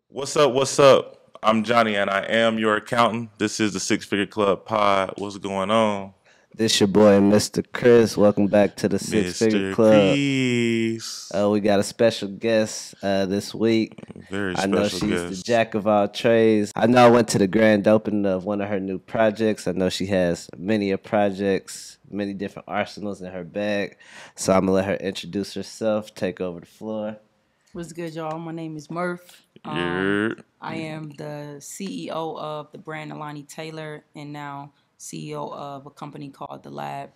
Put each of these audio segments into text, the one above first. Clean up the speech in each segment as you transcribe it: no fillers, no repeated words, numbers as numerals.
What's up? What's up? I'm Johnny and I am your accountant. This is the Six Figure Club Pod. What's going on? This your boy, Mr. Chris. Welcome back to the Six Figure Mr. Club. Crease. We got a special guest this week. Very I know special she's the guest. jack of all trades. I know I went to the grand opening of one of her new projects. I know she has many projects, many different arsenals in her bag. So I'm gonna let her introduce herself, take over the floor. What's good, y'all? My name is Murph. You're I am the CEO of the brand Alani Taylor and now CEO of a company called The Lab,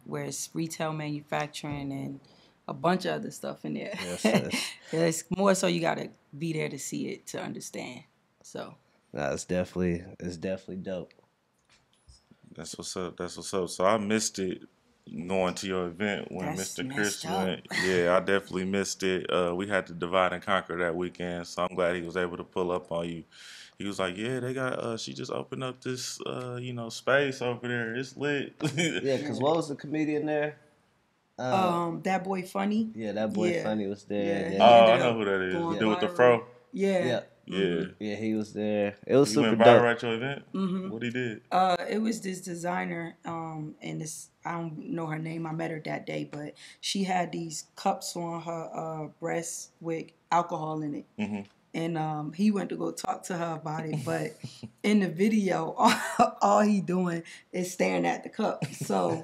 where it's retail manufacturing and a bunch of other stuff in there. Yes, yes. It's more so you got to be there to see it to understand. So, Nah, it's definitely dope. that's what's up. That's what's up. So I missed it going to your event when that's Mr. Chris messed up. went. Yeah, I definitely missed it. We had to divide and conquer that weekend, so I'm glad he was able to pull up on you. He was like, "Yeah, they got. She just opened up this, space over there. It's lit." Yeah, cause what was the comedian there? That boy funny. Yeah, that boy Yeah. Funny was there. Yeah, And he then Oh, ended I know up who that is. The going dude with the viral. fro. Yeah. yeah, Yeah. yeah, he was there. It was He super went viral dope. at your event? What he did? It was this designer, and this I don't know her name. I met her that day, but she had these cups on her breast with alcohol in it, and he went to go talk to her about it. But in the video, all he doing is staring at the cup. So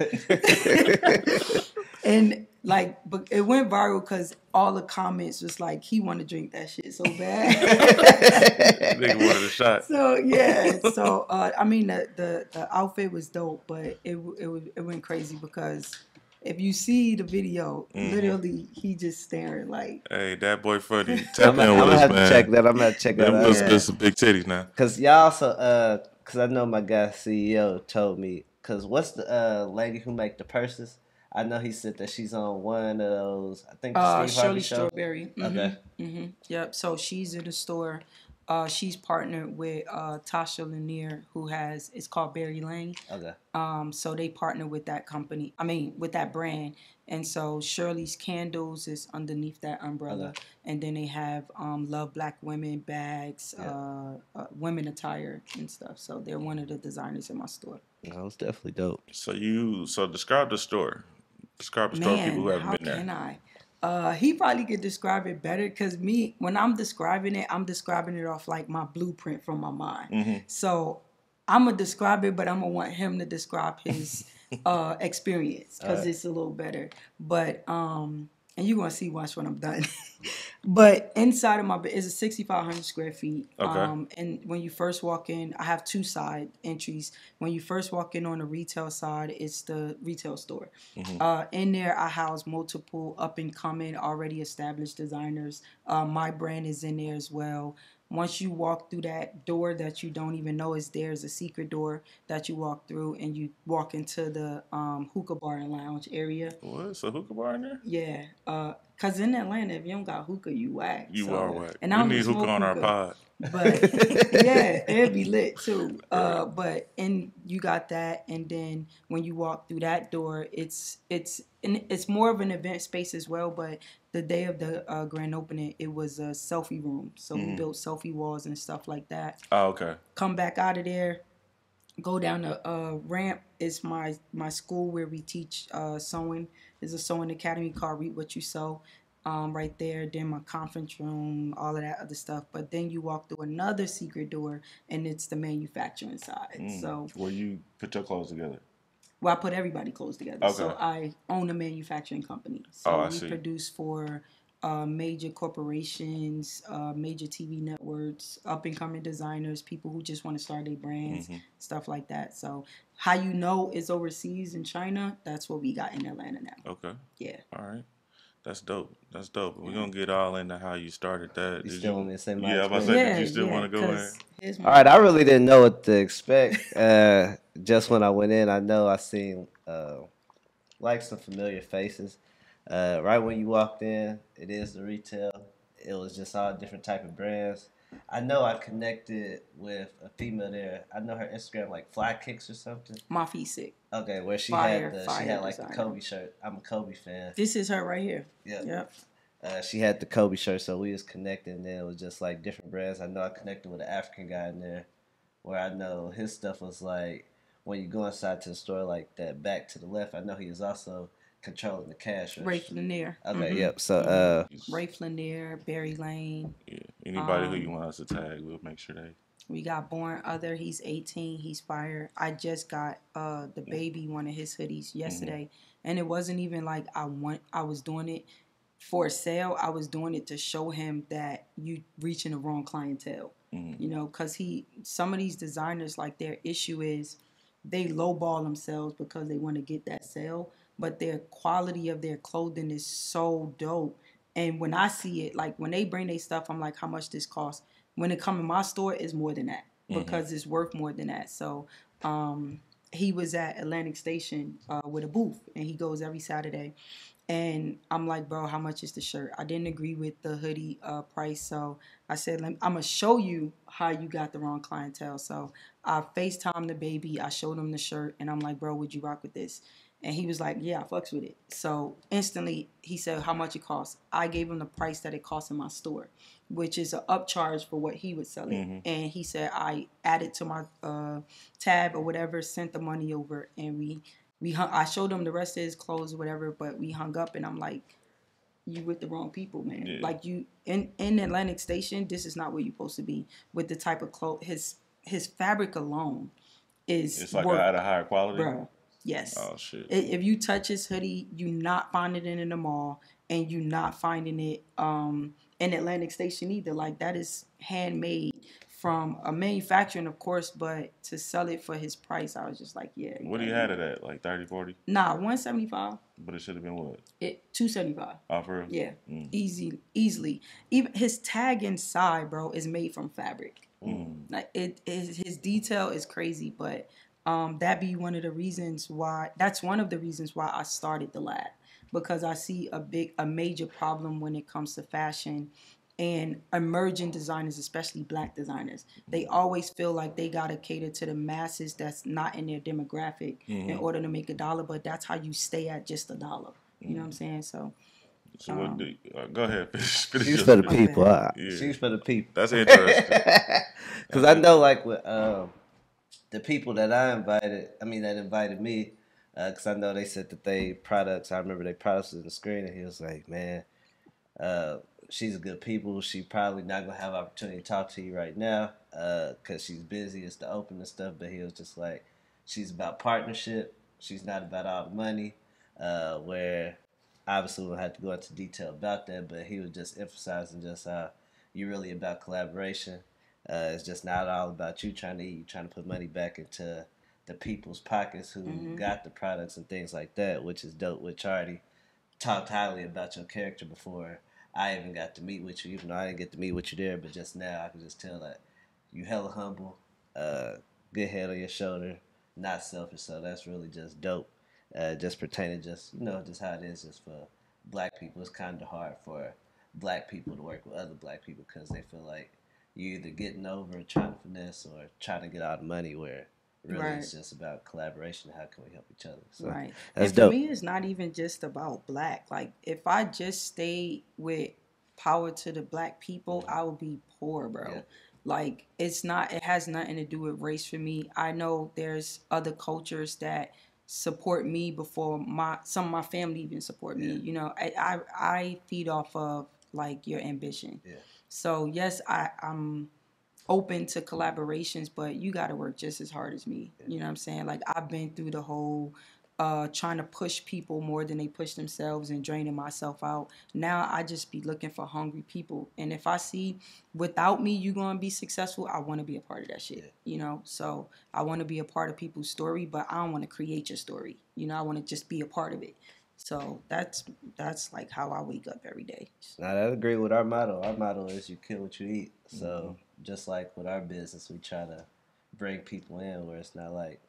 and like, but it went viral because all the comments was like, he want to drink that shit so bad. Nigga wanted a shot. So yeah, so I mean the outfit was dope, but it went crazy because if you see the video, literally he just staring like Hey, that boy funny. I'm, Tap I'm in with gonna us, have to check man. that. I'm gonna have to check that Them out. must be yeah. some big titties now. Cause y'all also, cause I know my guy CEO told me. Cause what's the lady who make the purses? I know he said that she's on one of those. I think the Steve Harvey Shirley show. Strawberry. Okay. Yep. So she's in the store. She's partnered with Tasha Lanier, who has it's called Berry Lane. Okay. So they partner with that company. I mean, with that brand. And so Shirley's Candles is underneath that umbrella, Okay. and then they have Love Black Women bags, Yeah. women attire and stuff. So they're one of the designers in my store. No, it's definitely dope. So describe the store. Describe the store for people Man, who haven't how been there. can I? He probably could describe it better because me, when I'm describing it, I'm describing it off like my blueprint from my mind. So I'm gonna describe it, but I'm gonna want him to describe his experience All because right. it's a little better. But and you're gonna see watch when I'm done. But inside of my bed is a 6,500 square feet. Okay. And when you first walk in, I have two side entries. When you first walk in on the retail side, it's the retail store. In there, I house multiple up and coming, already established designers. My brand is in there as well. Once you walk through that door that you don't even know is there, is a secret door that you walk through, and you walk into the hookah bar and lounge area. What? So hookah bar in there? Yeah, cause in Atlanta, if you don't got hookah, you whack. You are So, whack. and I We don't need even hookah smoke on our hookah, pod. but yeah, it'd be lit too. Right. But in you got that, and then when you walk through that door, it's more of an event space as well. But the day of the grand opening, it was a selfie room, so we built selfie walls and stuff like that. Oh, okay. Come back out of there, go down the ramp is my school where we teach sewing. There's a sewing academy called Read What You Sew. Right there, then my conference room, all of that other stuff. But then you walk through another secret door, and it's the manufacturing side. So, Where you put your clothes together. well, I put everybody clothes together. Okay. So I own a manufacturing company. Oh, So I we see. produce for major corporations, major TV networks, up and coming designers, people who just want to start their brands, stuff like that. So how you know it's overseas in China, that's what we got in Atlanta now. Okay. Yeah. All right. That's dope. That's dope. We're gonna get all into how you started that. You Did still you? want me to say my Yeah, I was about to say, experience? did Yeah, you still yeah, want to go in? because here's All my right. I really didn't know what to expect. Just when I went in, I know I seen like some familiar faces. Right when you walked in, it is the retail. It was just all different type of brands. I know I connected with a female there. I know her Instagram like Fly Kicks or something. Mafi Sick. Okay, where she Fire, had she fire had like the designer. Kobe shirt. I'm a Kobe fan. This is her right here. Yep. Yep. She had the Kobe shirt, so we was connected, and then it was just like different brands. I know I connected with an African guy in there, where I know his stuff was like when you go inside to the store, like that back to the left. I know he is also controlling the cash Rafe register. Lanier. Okay, Mm-hmm. yep. So, Rafe Lanier, Barry Lane. Yeah. Anybody who you want us to tag, we'll make sure they. We got Born Other. He's 18. He's fire. I just got the baby one of his hoodies yesterday, and it wasn't even like I was doing it for sale. I was doing it to show him that you reaching the wrong clientele. You know, because some of these designers, like, their issue is they lowball themselves because they want to get that sale, but their quality of their clothing is so dope. And when I see it, like when they bring their stuff, I'm like, how much this costs? When it come in my store, it's more than that because it's worth more than that. So he was at Atlantic Station with a booth, and he goes every Saturday. And I'm like, bro, how much is the shirt? I didn't agree with the hoodie price. So I said, I'm going to show you how you got the wrong clientele. So I FaceTimed the baby. I showed him the shirt. And I'm like, bro, would you rock with this? And he was like, yeah, I fucks with it. So instantly he said how much it costs. I gave him the price that it costs in my store, which is an upcharge for what he would sell it. And he said I added to my tab or whatever, sent the money over, and I showed him the rest of his clothes or whatever, but we hung up, and I'm like, you with the wrong people, man. Yeah. Like, you in Atlantic Station, this is not where you're supposed to be with the type of clothes. His fabric alone is It's like at a higher quality. Bro, yes. Oh shit. If you touch his hoodie, you not finding it in the mall, and you not finding it in Atlantic Station either. Like, that is handmade from a manufacturer, of course, but to sell it for his price, I was just like, yeah. What do you had it at? Like 30, 40? Nah, 175. But it should have been what? 275. Oh, for real? Yeah, easily. Even his tag inside, bro, is made from fabric. Like, his detail is crazy, but that be one of the reasons why. That's one of the reasons why I started the lab, because I see a major problem when it comes to fashion and emerging designers, especially black designers. They always feel like they gotta cater to the masses that's not in their demographic in order to make $1, but that's how you stay at just $1. You know what I'm saying? So what do go ahead. Finish she's your for the speech. people. Yeah. She's for the people. That's interesting. Because I know, like, with the people that that invited me, because I know they said that I remember they products was in the screen, and he was like, man, she's a good people. She probably not going to have opportunity to talk to you right now because she's busy. It's the open and stuff. But he was just like, she's about partnership. She's not about all the money, where obviously we'll have to go into detail about that. But he was just emphasizing just how you're really about collaboration. It's just not all about you trying to eat, trying to put money back into the people's pockets who got the products and things like that, which is dope. Which I already talked highly about your character before I even got to meet with you, even though I didn't get to meet with you there, but just now I can just tell that you hella humble, good head on your shoulder, not selfish, so that's really just dope. Just pertaining just how it is just for black people. It's kind of hard for black people to work with other black people because they feel like you're either getting over trying to finesse or trying to get all the money, where really it's just about collaboration. How can we help each other? So right. That's and dope. for me, it's not even just about black. Like, if I just stayed with power to the black people, I would be poor, bro. Yeah. Like, it has nothing to do with race for me. I know there's other cultures that support me before some of my family even support me. You know, I feed off of, like, your ambition. Yeah. So yes, I'm open to collaborations, but you got to work just as hard as me. You know what I'm saying? Like, I've been through the whole trying to push people more than they push themselves and draining myself out. Now I just be looking for hungry people. And if I see without me you going to be successful, I want to be a part of that shit. You know? So I want to be a part of people's story, but I don't want to create your story. You know, I want to just be a part of it. So that's like how I wake up every day. Now, I agree with our motto. Our motto is you kill what you eat. So just like with our business, we try to bring people in where it's not like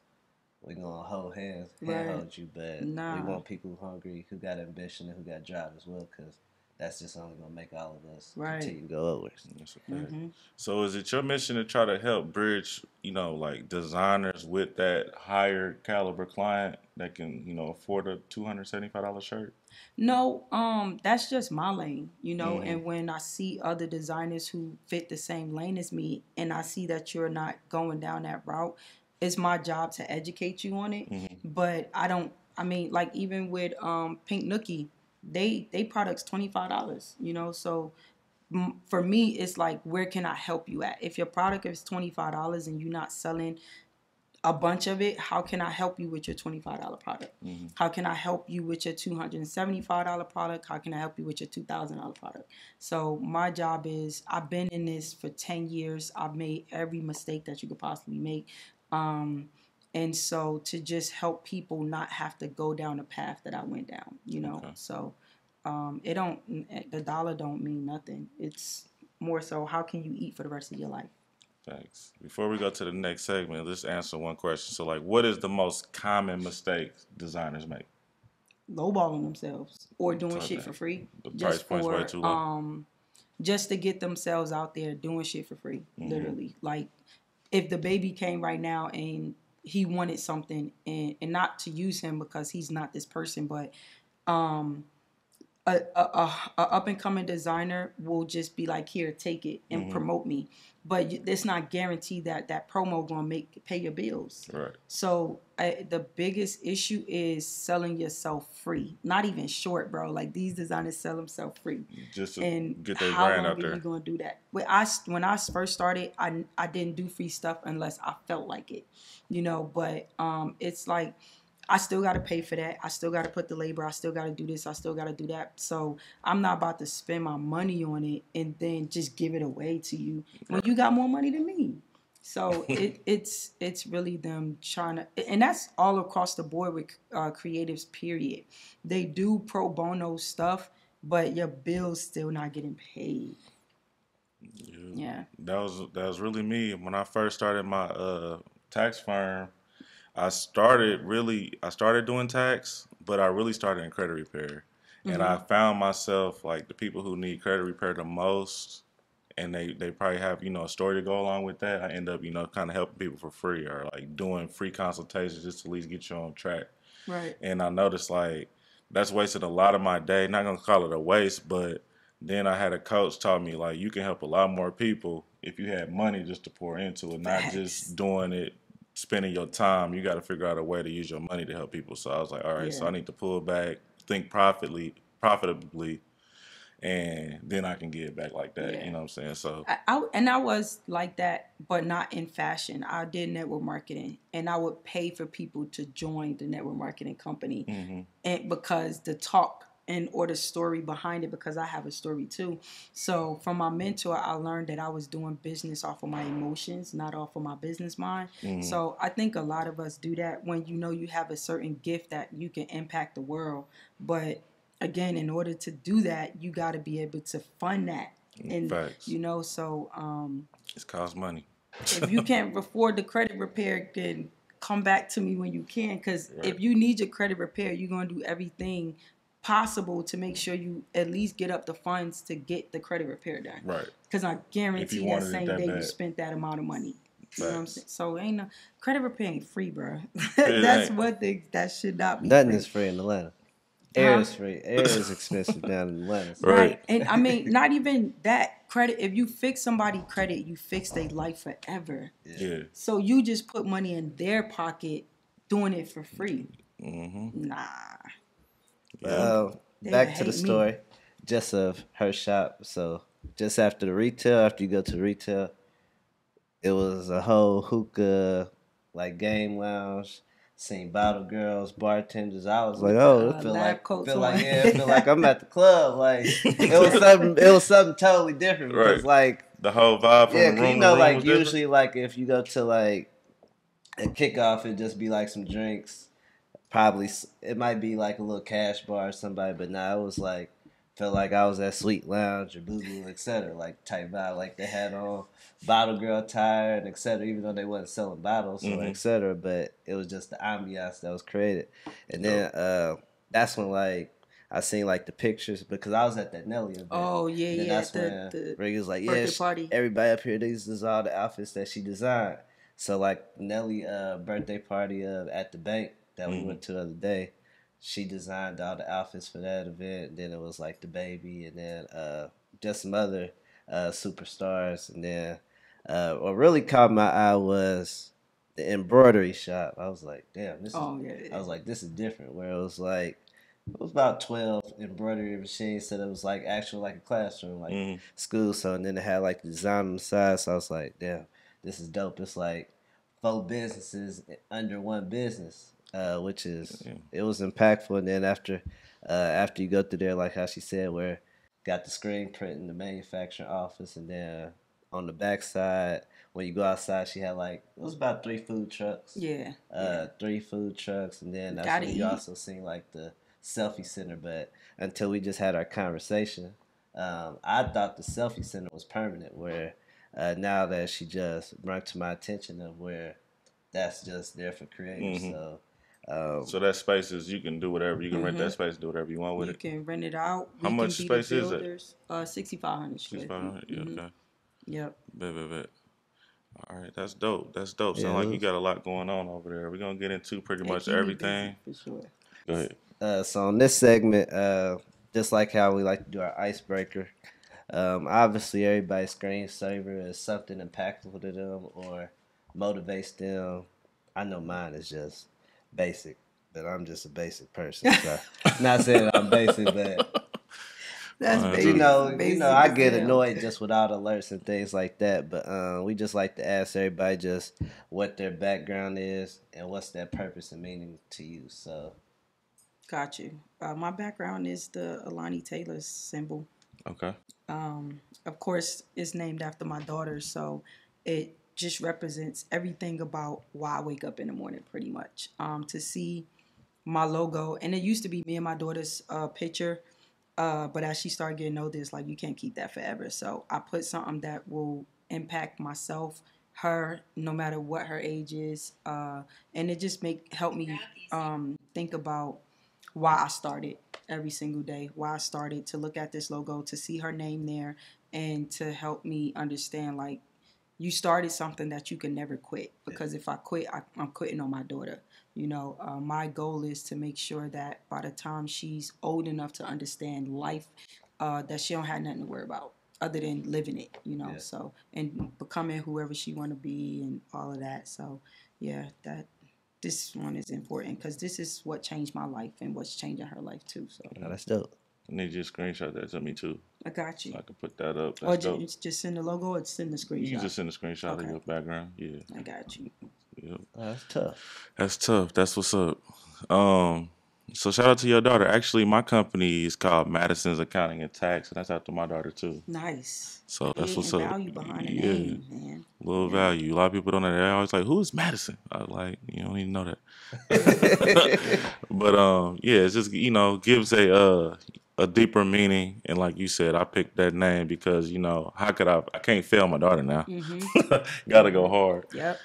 we're going to hold handhold you, but we want people who hungry, who got ambition, and who got drive as well, because that's just only gonna make all of us Right. continue to go upwards. That's okay. So is it your mission to try to help bridge, like designers with that higher caliber client that can, afford a $275 shirt? No, that's just my lane, Mm-hmm. and when I see other designers who fit the same lane as me and I see that you're not going down that route, it's my job to educate you on it. Mm-hmm. But I mean, like even with Pink Nookie, they products $25, so for me it's like, where can I help you at? If your product is $25 and you're not selling a bunch of it, how can I help you with your $25 product? Mm-hmm. How can I help you with your $275 product? How can I help you with your $2,000 product? So my job is, I've been in this for 10 years. I've made every mistake that you could possibly make. And so to just help people not have to go down the path that I went down, Okay. So the dollar don't mean nothing. It's more so, how can you eat for the rest of your life? Thanks. Before we go to the next segment, let's answer one question. So, what is the most common mistake designers make? Lowballing themselves or doing Talk shit that. for free, The price just point's way for too low. just to get themselves out there doing shit for free. Literally, like if the baby came right now and he wanted something, and not to use him because he's not this person, but a up and coming designer will just be like, here, take it and promote me, but it's not guaranteed that that promo gonna pay your bills. Right. So the biggest issue is selling yourself free, not even short, bro. Like, these designers sell themselves free, Just to and get their how brand long out are there. you gonna do that? When I first started, I didn't do free stuff unless I felt like it, But it's like, I still got to pay for that. I still got to put the labor. I still got to do this. I still got to do that. So I'm not about to spend my money on it and then just give it away to you when you got more money than me. So it's really them trying to, and that's all across the board with creatives. Period. They do pro bono stuff, but your bills still not getting paid. Yeah. That was really me when I first started my tax firm. I started doing tax, but I really started in credit repair. And I found myself like the people who need credit repair the most, and they probably have, a story to go along with that. I end up, kind of helping people for free, or like doing free consultations just to at least get you on track. Right. And I noticed like that's wasted a lot of my day. Not gonna call it a waste, but then I had a coach taught me like you can help a lot more people if you had money just to pour into it, not Facts. just doing it, spending your time. You got to figure out a way to use your money to help people. So I was like, all right, so Yeah. I need to pull back, think profitably, and then I can get back like that. Yeah. You know what I'm saying? So I was like that, but not in fashion. I did network marketing, and I would pay for people to join the network marketing company, and because the talk or the story behind it, because I have a story too. So from my mentor, I learned that I was doing business off of my emotions, not off of my business mind. So I think a lot of us do that when you have a certain gift that you can impact the world, but again, in order to do that, you got to be able to fund that. And facts. So It costs money. if you can't afford the credit repair, then come back to me when you can, because Right. if you need your credit repair, you're going to do everything possible to make sure you at least get up the funds to get the credit repair done. Right. Because I If guarantee you that wanted it same that day you bad. spent that amount of money. You know what I'm Facts. saying? So ain't no credit repair ain't free, bro. It That's ain't. one thing that should not be Nothing free. is free in Atlanta. Air Huh? is free. Air is expensive down in Atlanta. So. Right. And I mean, not even that credit. If you fix somebody credit, you fix their life forever. Yeah. So you just put money in their pocket doing it for free. Mm-hmm. Nah. They Back would to the hate me. story, just of her shop. So just after the retail, after you go to retail, it was a whole hookah, like game lounge. Seen bottle girls, bartenders. I was like, oh, it feel lab like coats feel like on. yeah, it feel like I'm at the club. Like it was something totally different because Right. like The whole vibe from yeah, the 'cause room to room like was different. usually like if you go to like a kickoff, it'd just be like some drinks. Probably it might be like a little cash bar or somebody, but nah, it was like felt like I was at Sweet Lounge or Boo Boo, etc. Like type vibe, like they had on bottle girl attire and etc. Even though they wasn't selling bottles or etc. But it was just the ambiance that was created, and then that's when like I seen like the pictures because I was at that Nelly event. Oh yeah, and then yeah. that's when Ricky was like, birthday party. everybody up here, these is all the outfits that she designed. So like Nelly birthday party at the bank that we went to the other day, she designed all the outfits for that event. Then it was like the baby, and then just some other superstars. And then what really caught my eye was the embroidery shop. I was like, damn, this is. I was like, this is different. Where it was like. It was about 12 embroidery machines, so it was like actual like a classroom, like school. So and then it had like the design on the side. So I was like, damn, this is dope. It's like 4 businesses under one business, which is it was impactful. And then after you go through there, like how she said, where got the screen print in the manufacturing office, and then on the back side, when you go outside, she had like it was about 3 food trucks. Yeah. 3 food trucks, and then that's when you also seen like the selfie center. But until we just had our conversation, I thought the selfie center was permanent. Where now that she just brought to my attention of where that's just there for creators. So that space is you can do whatever. You can rent that space, do whatever you want with it. You can rent it out. How much space is it? 6,500 square feet. 6,500. Okay. Yep. Bet. All right, that's dope. Sound like you got a lot going on over there. We're gonna get into pretty much everything. For sure. Go ahead. So on this segment, just like how we like to do our icebreaker, obviously everybody's screensaver is something impactful to them or motivates them. I know mine is just basic, but I'm just a basic person. So not saying I'm basic, but that's basic. You know, I get annoyed just with all the alerts and things like that. But we just like to ask everybody just what their background is and what's their purpose and meaning to you. So. Got you. My background is the Alani Taylor symbol. Okay. Of course, it's named after my daughter, so it just represents everything about why I wake up in the morning, pretty much. To see my logo, and it used to be me and my daughter's picture, but as she started getting older, it's like you can't keep that forever. So I put something that will impact myself, her, no matter what her age is, and it just help me think about why I started every single day, why I started to look at this logo, to see her name there, and to help me understand, like, you started something that you can never quit. Because if I quit, I'm quitting on my daughter. You know, my goal is to make sure that by the time she's old enough to understand life, that she don't have nothing to worry about other than living it, you know. So, and becoming whoever she want to be and all of that. So, yeah, this one is important because this is what changed my life and what's changing her life too. So that's dope. I need you to screenshot that to me too. I got you. So I can put that up. That's dope. Just send the logo or send the screenshot? You can just send a screenshot of your background. Yeah. I got you. Yep. That's tough. That's what's up. So shout out to your daughter. Actually, my company is called Madison's Accounting and Tax, and that's after my daughter too. Nice. So that's what's up. Value behind the name, man. Little value. A lot of people don't know that. They're always like, "Who's Madison?" I was like, "You don't even know that." But it's just gives a deeper meaning. And like you said, I picked that name because how could I can't fail my daughter now. Gotta go hard. Yep.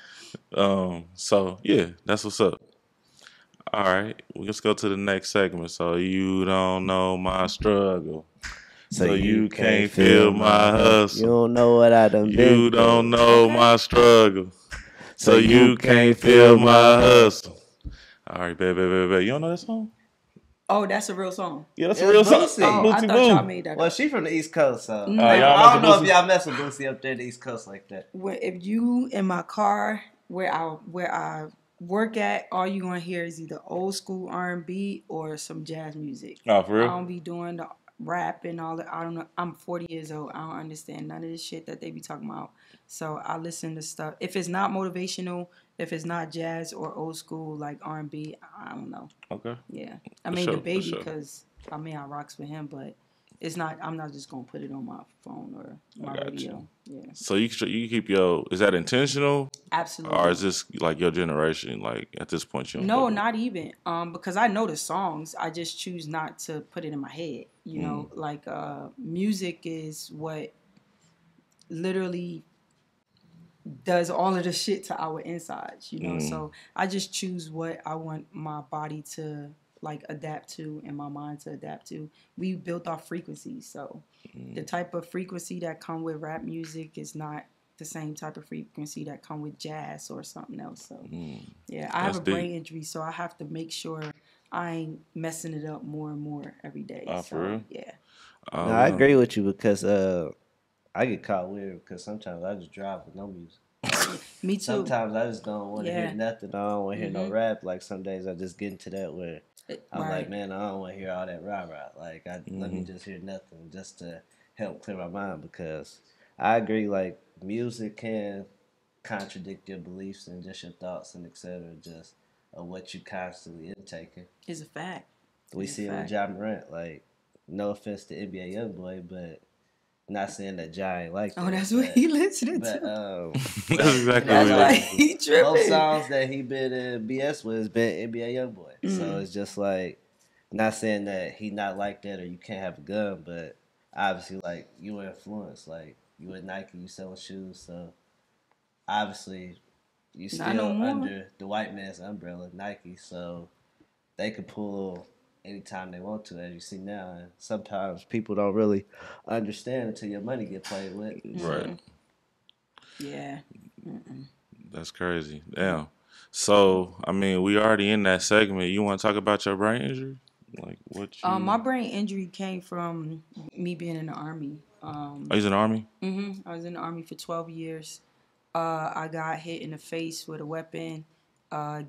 So yeah, that's what's up. All right, let's go to the next segment. So you don't know my struggle. So you can't feel my hustle. You don't know what I done been You don't know my struggle. So you can't feel my hustle. All right, baby. You don't know that song? Oh, that's a real song. Yeah, that's a real song. Oh, I thought y'all made that. Well, she from the East Coast, so No. I don't know if y'all mess with Boosie up there in the East Coast like that. If you in my car where I work at, all you gonna hear is either old school R&B or some jazz music. Oh, for real? I don't be doing the rap and all that. I don't know. I'm 40 years old. I don't understand none of this shit that they be talking about. So I listen to stuff. If it's not motivational, if it's not jazz or old school like R&B, I don't know. Okay. Yeah. I mean the baby because I rocks with him, but it's not. I'm not just gonna put it on my phone or my radio. Yeah. So you keep is that intentional? Absolutely. Or is this like your generation? Like at this point, you don't No, not even. Because I know the songs, I just choose not to put it in my head. You know, like music is what literally does all of the shit to our insides. You know, so I just choose what I want my body to like adapt to and my mind to adapt to. We built our frequencies, so the type of frequency that come with rap music is not the same type of frequency that come with jazz or something else. So yeah, I have That's a deep. brain injury, so I have to make sure I ain't messing it up more and more every day. Oh, for So real? yeah, No, We I gonna. agree with you because I get caught weird because sometimes I just drive with no music. Like me too. sometimes I just don't want to hear Yeah, nothing. I don't want to hear no rap. Like some days I just get into that where I'm like, right. man, I don't want to hear all that rah rah. Like let me Hmm. just hear nothing just to help clear my mind because I agree. Like music can contradict your beliefs and just your thoughts and etc. Just of what you constantly intaking. It's a fact. We It's a see it with fact. Ja Morant. Like no offense to NBA YoungBoy, but not saying that Ja ain't like Oh, that, that's what he listening but to. That's but exactly That's what he why listens to. he both tripping. songs that he been in BS with has been NBA YoungBoy. So it's just like not saying that he not like that or you can't have a gun, but obviously like you influence, like you at Nike, you selling shoes, so obviously you Not no still more. under the white man's umbrella, Nike, so they could pull anytime they want to, as you see now. And sometimes people don't really understand until your money get played with. Right. So Yeah. That's crazy. Damn. So, I mean, we already in that segment. You want to talk about your brain injury? Like what you? My brain injury came from me being in the army. Oh, he's in the army. I was in the army for 12 years. I got hit in the face with a weapon.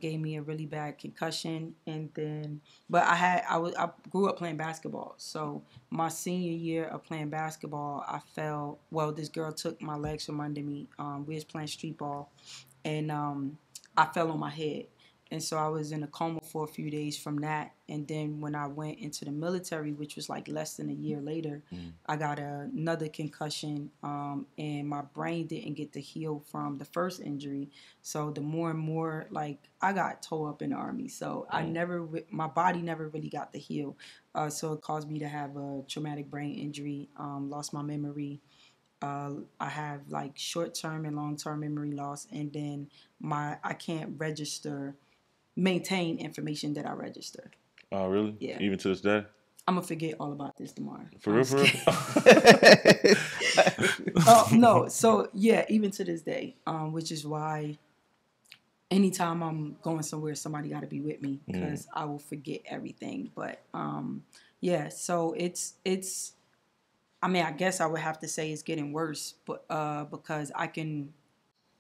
Gave me a really bad concussion, and then, but I grew up playing basketball. So my senior year of playing basketball, I fell. Well, this girl took my legs from under me. We was playing street ball, and I fell on my head. And so I was in a coma for a few days from that. And then when I went into the military, which was like less than a year later, I got another concussion, and my brain didn't get to heal from the first injury. So the more and more, like I got tore up in the army, so my body never really got to heal. So it caused me to have a traumatic brain injury, lost my memory. I have like short term and long term memory loss, and then I can't maintain information that I register. Oh, really? Yeah, Even to this day? I'm gonna forget all about this tomorrow. For I'm real, just for kidding. real? Oh no, so yeah, even to this day, which is why anytime I'm going somewhere, somebody got to be with me because I will forget everything. But yeah, so it's. I mean, I guess I would have to say it's getting worse, but because I can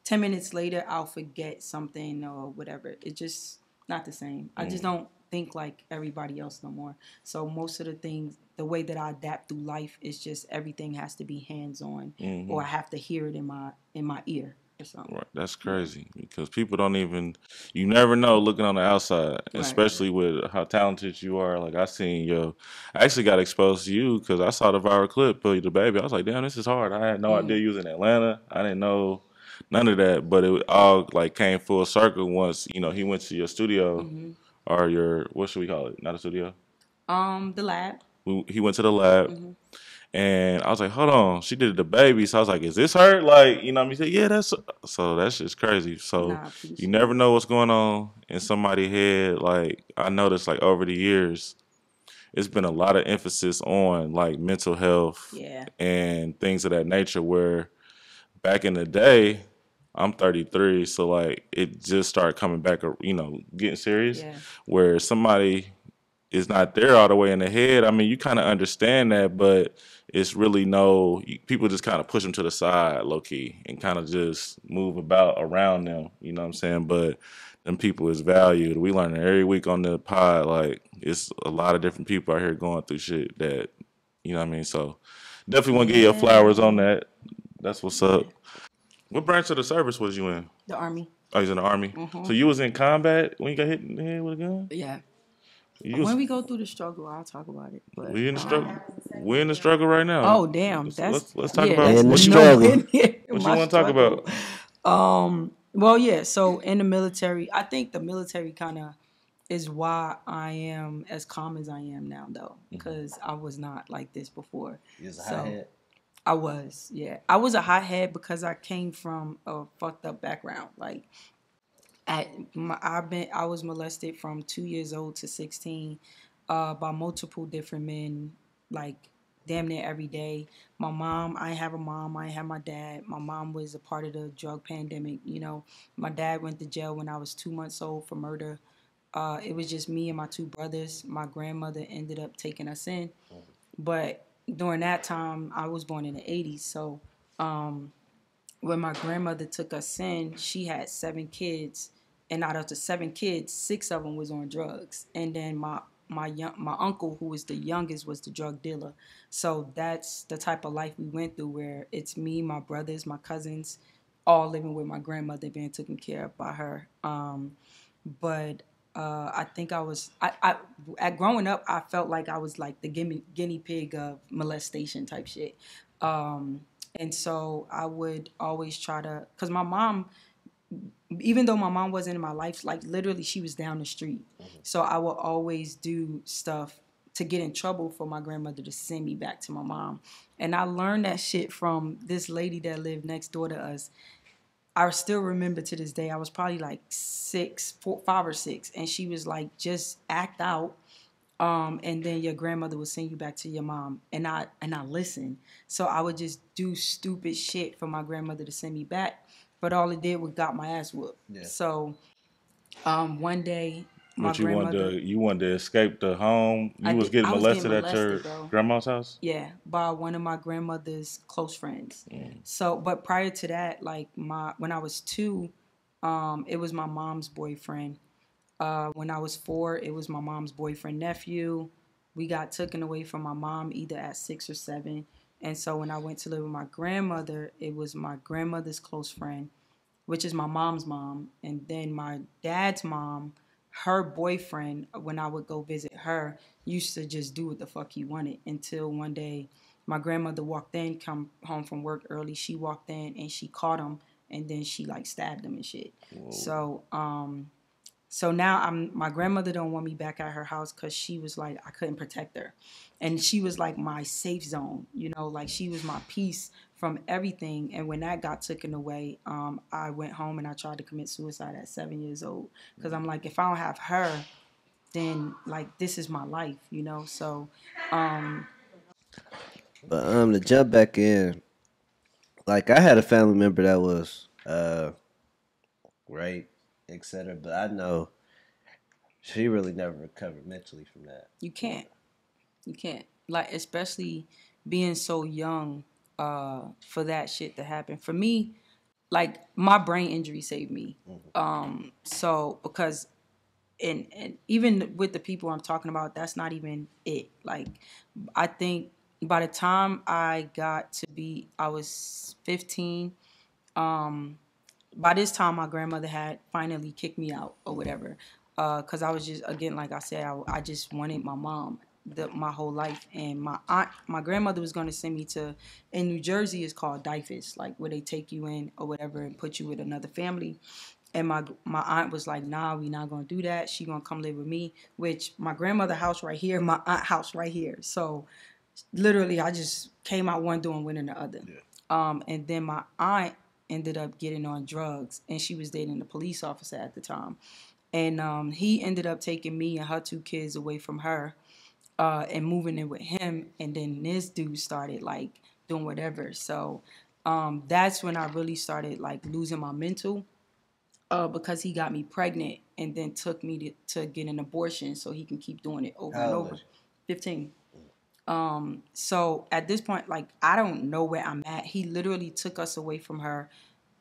10 minutes later I'll forget something or whatever. It's just not the same. I just don't think like everybody else no more. So most of the things, the way that I adapt through life is just everything has to be hands on, or I have to hear it in my ear or something. Right. That's crazy because people don't even, you never know looking on the outside, Right. especially with how talented you are. Like, I actually got exposed to you because I saw the viral clip of the baby. I was like, damn, this is hard. I had no idea you was in Atlanta. I didn't know none of that, but it all like came full circle once, he went to your studio or what should we call it? Not a studio. The lab. He went to the lab. And I was like, hold on, she did the baby. So I was like, is this her? Like, you know what I mean? He said, yeah, so that's just crazy. So Nah, I you appreciate never it. know what's going on in somebody's head. Like, I noticed like over the years, it's been a lot of emphasis on like mental health Yeah. and things of that nature where back in the day, I'm 33, so like it just started coming back, getting serious Yeah. where somebody is not there all the way in the head. I mean, you kind of understand that, but it's really people just kind of push them to the side, low key, and kind of just move about around them. You know what I'm saying? But them people is valued. We learn it every week on the pod. Like, it's a lot of different people out here going through shit that, you know what I mean? So definitely want to give you Yeah, flowers on man. that. That's what's up. What branch of the service was you in? The army. Oh, you was in the army. So you was in combat when you got hit in the head with a gun? Yeah. You When was we go through the struggle, I'll talk about it. But we in the struggle. We're in the struggle right now. oh damn, Let's talk about that's in the what you struggle. nowhere near what you my want to talk struggle. about. Well, yeah. So in the military, I think the military kind of is why I am as calm as I am now, though, because I was not like this before. He was a So hothead. I was, yeah, I was a hothead because I came from a fucked up background. Like I was molested from 2 years old to 16 by multiple different men, like damn near every day. My mom, I have a mom, I have my dad. My mom was a part of the drug pandemic. You know, my dad went to jail when I was 2 months old for murder. It was just me and my two brothers. My grandmother ended up taking us in, but during that time, I was born in the '80s, so when my grandmother took us in, she had 7 kids, and out of the 7 kids, 6 of them was on drugs, and then my uncle, who was the youngest, was the drug dealer. So that's the type of life we went through, where it's me, my brothers, my cousins, all living with my grandmother, being taken care of by her. But I think at growing up, I felt like I was like the guinea pig of molestation type shit. Um, and so I would always try to, because my mom, even though my mom wasn't in my life, like literally she was down the street. So I would always do stuff to get in trouble for my grandmother to send me back to my mom. And I learned that shit from this lady that lived next door to us. I still remember to this day, I was probably like 5 or 6, and she was like, just act out, and then your grandmother would send you back to your mom. And I listened. So I would just do stupid shit for my grandmother to send me back, but all it did was got my ass whooped. Yeah. So one day my But you wanted grandmother, to escape the home. You was getting I was getting molested at your molested, bro. grandma's house. Yeah, by one of my grandmother's close friends. So, but prior to that, like when I was 2, it was my mom's boyfriend. When I was 4, it was my mom's boyfriend nephew. We got taken away from my mom either at 6 or 7. And so when I went to live with my grandmother, it was my grandmother's close friend, which is my mom's mom. And then my dad's mom, her boyfriend, when I would go visit her, used to just do what the fuck he wanted, until one day my grandmother walked in, come home from work early. She walked in and she caught him, and then she like stabbed him and shit. Whoa. So now my grandmother don't want me back at her house because she was like, I couldn't protect her. And she was like my safe zone, you know, like she was my peace from everything. And when that got taken away, I went home and I tried to commit suicide at 7 years old. Because I'm like, if I don't have her, then like this is my life, you know? So But to jump back in, like I had a family member that was raped, etc. But I know she really never recovered mentally from that. you can't. You can't. Like, especially being so young, for that shit to happen. For me, like my brain injury saved me. So because and even with the people I'm talking about, that's not even it. Like I think by the time I was 15. By this time my grandmother had finally kicked me out or whatever, because I was just, again, like I said, I just wanted my mom my whole life. And my grandmother was going to send me to, in New Jersey it's called DIFUS, like where they take you in or whatever and put you with another family. And my aunt was like, nah, we not gonna do that. She gonna come live with me, which my grandmother house right here, my aunt house right here. So literally I just came out one door and went in the other. And then my aunt ended up getting on drugs, and she was dating a police officer at the time. And he ended up taking me and her 2 kids away from her, and moving in with him. And then this dude started like doing whatever. So that's when I really started like losing my mental, because he got me pregnant and then took me to get an abortion so he can keep doing it over and over. 15. So at this point, like, I don't know where I'm at. He literally took us away from her.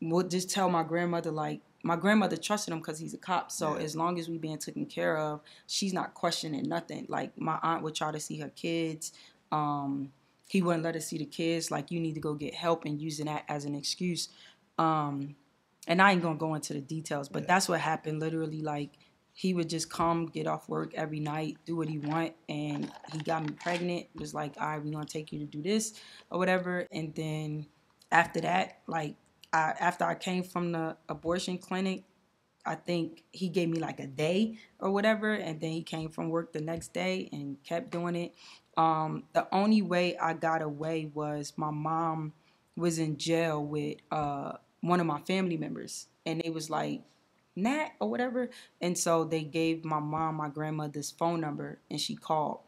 Would just tell my grandmother, like, my grandmother trusted him because he's a cop. So as long as we being taken care of, she's not questioning nothing. Like, my aunt would try to see her kids. He wouldn't let us see the kids. Like, you need to go get help, and using that as an excuse. And I ain't gonna go into the details, but that's what happened. Literally, like, he would just come, get off work every night, do what he want, and he got me pregnant. Was like, all right, we're gonna take you to do this or whatever. And then after that, like, after I came from the abortion clinic, I think he gave me like a day or whatever, and then he came from work the next day and kept doing it. The only way I got away was my mom was in jail with one of my family members, and they was like, Nat or whatever. And so they gave my mom my grandmother's phone number, and she called.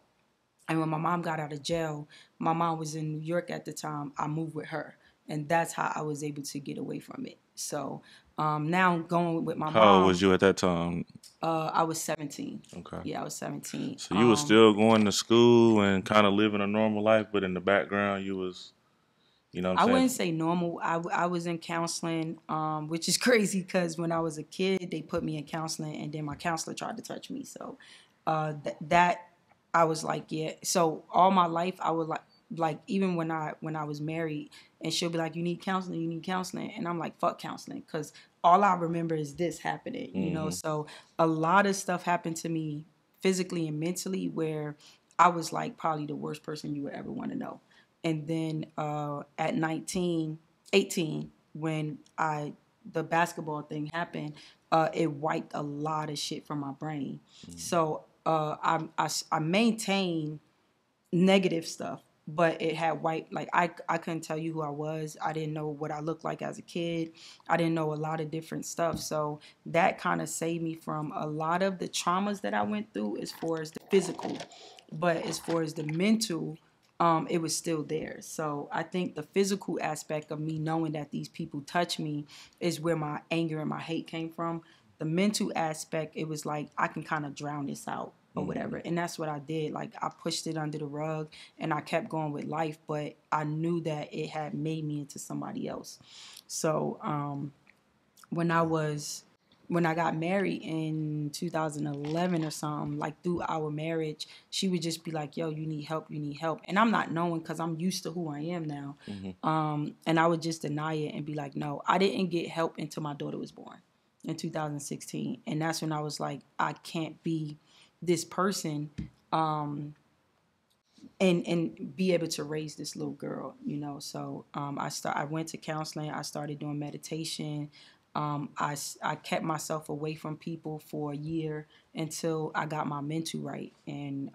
And when my mom got out of jail, my mom was in New York at the time. I moved with her, and that's how I was able to get away from it. So now going with my How old was mom, you at that time? I was 17. Okay. Yeah, I was 17. So you was still going to school and kind of living a normal life, but in the background you was, you know what I I'm wouldn't saying? say normal. I was in counseling, which is crazy because when I was a kid, they put me in counseling, and then my counselor tried to touch me. So that I was like, yeah. So all my life, I would like even when I was married, and she'll be like, you need counseling, and I'm like, fuck counseling, because all I remember is this happening, you know. So a lot of stuff happened to me physically and mentally where I was like probably the worst person you would ever want to know. And then at 19, 18, when the basketball thing happened, it wiped a lot of shit from my brain. So I maintained negative stuff, but it had wiped, like I couldn't tell you who I was. I didn't know what I looked like as a kid. I didn't know a lot of different stuff. So that kind of saved me from a lot of the traumas that I went through as far as the physical. But as far as the mental, it was still there. So I think the physical aspect of me knowing that these people touch me is where my anger and my hate came from. The mental aspect, it was like I can kind of drown this out or whatever. And that's what I did. Like I pushed it under the rug and I kept going with life, but I knew that it had made me into somebody else. So when I was when I got married in 2011 or something, like through our marriage, she would just be like, "Yo, you need help, you need help," and I'm not knowing because I'm used to who I am now, and I would just deny it and be like, "No, I didn't get help until my daughter was born in 2016," and that's when I was like, "I can't be this person." And be able to raise this little girl, you know. So I went to counseling. I started doing meditation. I kept myself away from people for a year until I got my mental right. And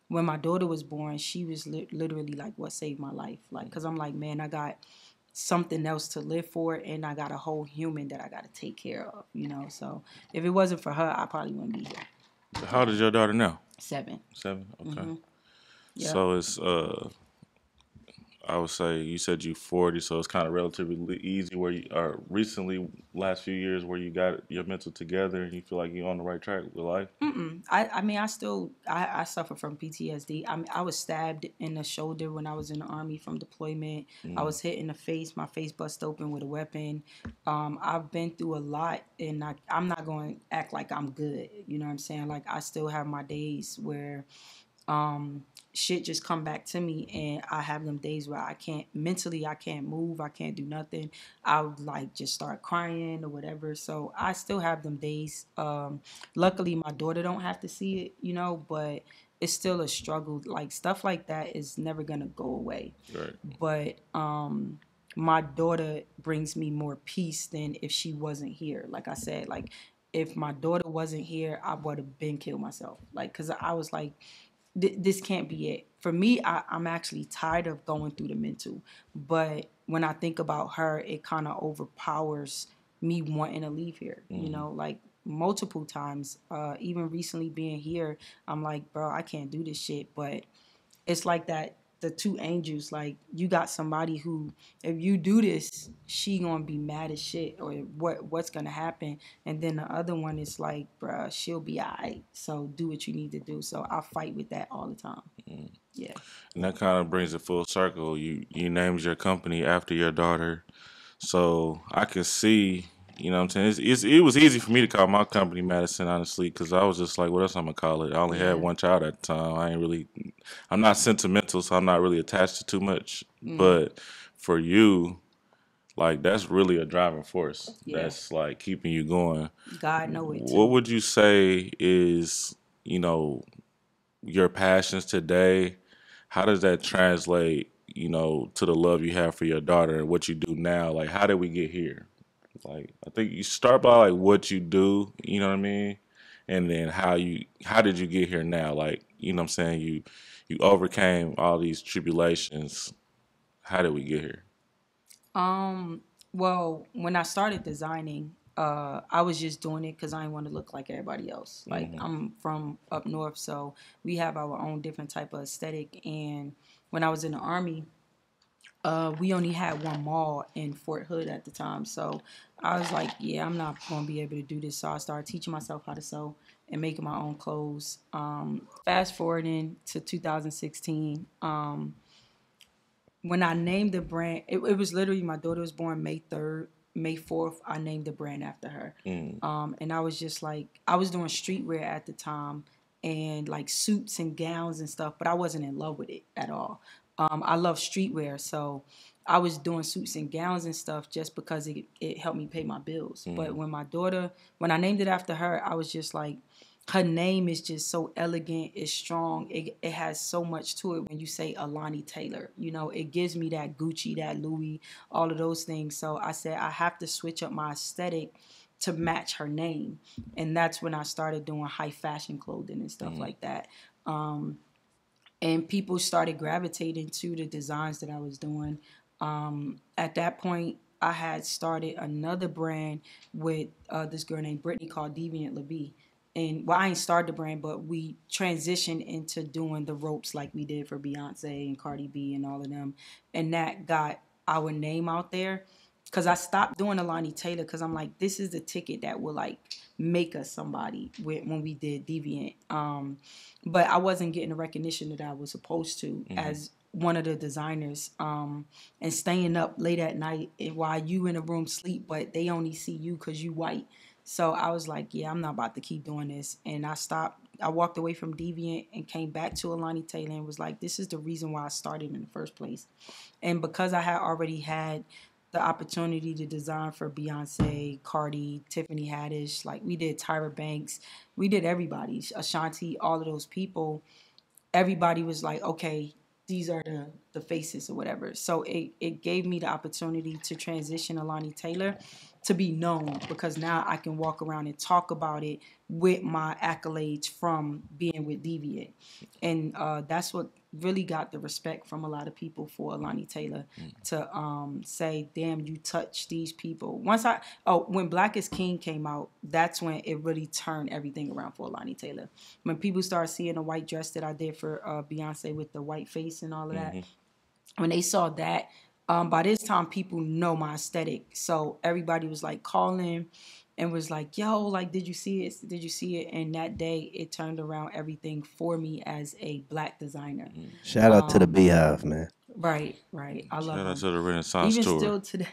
when my daughter was born, she was literally like what saved my life. Like, cause I'm like, man, I got something else to live for, and I got a whole human that I got to take care of, you know. So if it wasn't for her, I probably wouldn't be here. How old is your daughter now? 7. 7. Okay. Yeah. So it's I would say you said you 40, so it's kind of relatively easy where you are recently, last few years, where you got your mental together and you feel like you're on the right track with life. I mean, I suffer from PTSD. I was stabbed in the shoulder when I was in the army from deployment. I was hit in the face. My face bust open with a weapon. I've been through a lot, and I'm not going to act like I'm good. You know what I'm saying? Like I still have my days where shit just come back to me, and I have them days where I can't mentally, I can't move, I can't do nothing. I would like just start crying or whatever. So I still have them days. Luckily my daughter don't have to see it, you know, but it's still a struggle. Like stuff like that is never gonna go away. Right. But my daughter brings me more peace than if she wasn't here. Like I said, like if my daughter wasn't here, I would have been killed myself. Like, cause I was like, this can't be it. For me, I'm actually tired of going through the mental. But when I think about her, it kind of overpowers me wanting to leave here. You know, like multiple times, even recently being here, I'm like, bro, I can't do this shit. But it's like that the two angels, like you got somebody who if you do this she gonna be mad as shit or what's gonna happen, and then the other one is like, bruh, she'll be alright, so do what you need to do. So I fight with that all the time. Yeah. And that kind of brings it full circle. You named your company after your daughter, so I could see. You know what I'm saying? It was easy for me to call my company Madison, honestly, because I was just like, what else I'm going to call it? I only had Yeah. one child at the time. I'm not sentimental, so I'm not really attached to too much. But for you, like, that's really a driving force. Yeah. That's like keeping you going. God know it What too. would you say is, your passions today? How does that translate, to the love you have for your daughter and what you do now? Like, how did we get here? Like, I think you start by like what you do, you know what I mean? And then how did you get here now? Like, you know what I'm saying? You overcame all these tribulations. How did we get here? Well, when I started designing, I was just doing it because I didn't want to look like everybody else. Like I'm from up north, so we have our own different type of aesthetic. And when I was in the army, we only had one mall in Fort Hood at the time. So I was like, yeah, I'm not going to be able to do this. So I started teaching myself how to sew and making my own clothes. Fast forwarding to 2016, when I named the brand, it was literally my daughter was born May 3rd. May 4th, I named the brand after her. And I was just like, I was doing streetwear at the time and like suits and gowns and stuff, but I wasn't in love with it at all. I love streetwear, so I was doing suits and gowns and stuff just because it helped me pay my bills. But when I named it after her, I was just like, her name is just so elegant, it's strong, it has so much to it when you say Alani Taylor. You know, it gives me that Gucci, that Louis, all of those things. So I said I have to switch up my aesthetic to match her name. And that's when I started doing high fashion clothing and stuff like that. And people started gravitating to the designs that I was doing. At that point, I had started another brand with this girl named Brittany called Deviant LaVie. And well, I ain't started the brand, but we transitioned into doing the ropes like we did for Beyonce and Cardi B and all of them. And that got our name out there. Because I stopped doing Alani Taylor because I'm like, this is the ticket that will like make us somebody when we did Deviant. But I wasn't getting the recognition that I was supposed to as one of the designers, and staying up late at night while you in a room sleep, but they only see you because you white. So I was like, yeah, I'm not about to keep doing this. And I stopped. I walked away from Deviant and came back to Alani Taylor and was like, this is the reason why I started in the first place. And because I had already had the opportunity to design for Beyonce, Cardi, Tiffany Haddish, like we did Tyra Banks, we did everybody, Ashanti, all of those people. Everybody was like, okay, these are the faces or whatever. So it gave me the opportunity to transition Alani Taylor to be known because now I can walk around and talk about it with my accolades from being with Deviant. And that's what really got the respect from a lot of people for Alani Taylor to say, damn, you touched these people. When Black is King came out, that's when it really turned everything around for Alani Taylor. When people started seeing the white dress that I did for Beyonce with the white face and all of that, when they saw that, by this time people know my aesthetic. So everybody was like calling and was like, yo, like, did you see it? Did you see it? And that day it turned around everything for me as a Black designer. Shout out to the Beehive, man. Right. I love Shout out them. to the Renaissance Even tour. still today.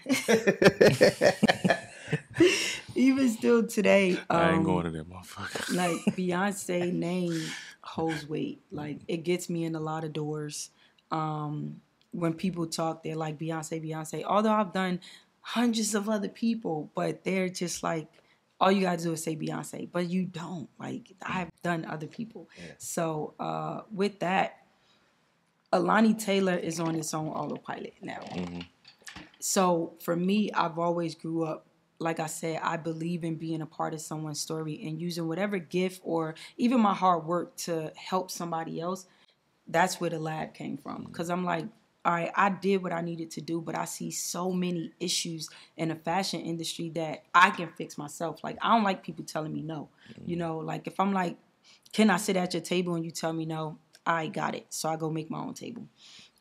Even still today. I ain't going to that motherfucker. Like Beyonce name holds weight. Like it gets me in a lot of doors. When people talk, they're like Beyonce. Although I've done hundreds of other people, but they're just like, all you gotta do is say Beyonce, but you don't. Like I've done other people. Yeah. So with that, Alani Taylor is on its own autopilot now. So for me, I've always grew up, like I said, I believe in being a part of someone's story and using whatever gift or even my hard work to help somebody else. That's where the lab came from. Because I'm like, all right, I did what I needed to do, but I see so many issues in the fashion industry that I can fix myself. Like, I don't like people telling me no. You know, like if I'm like, can I sit at your table and you tell me no? I got it. So I go make my own table.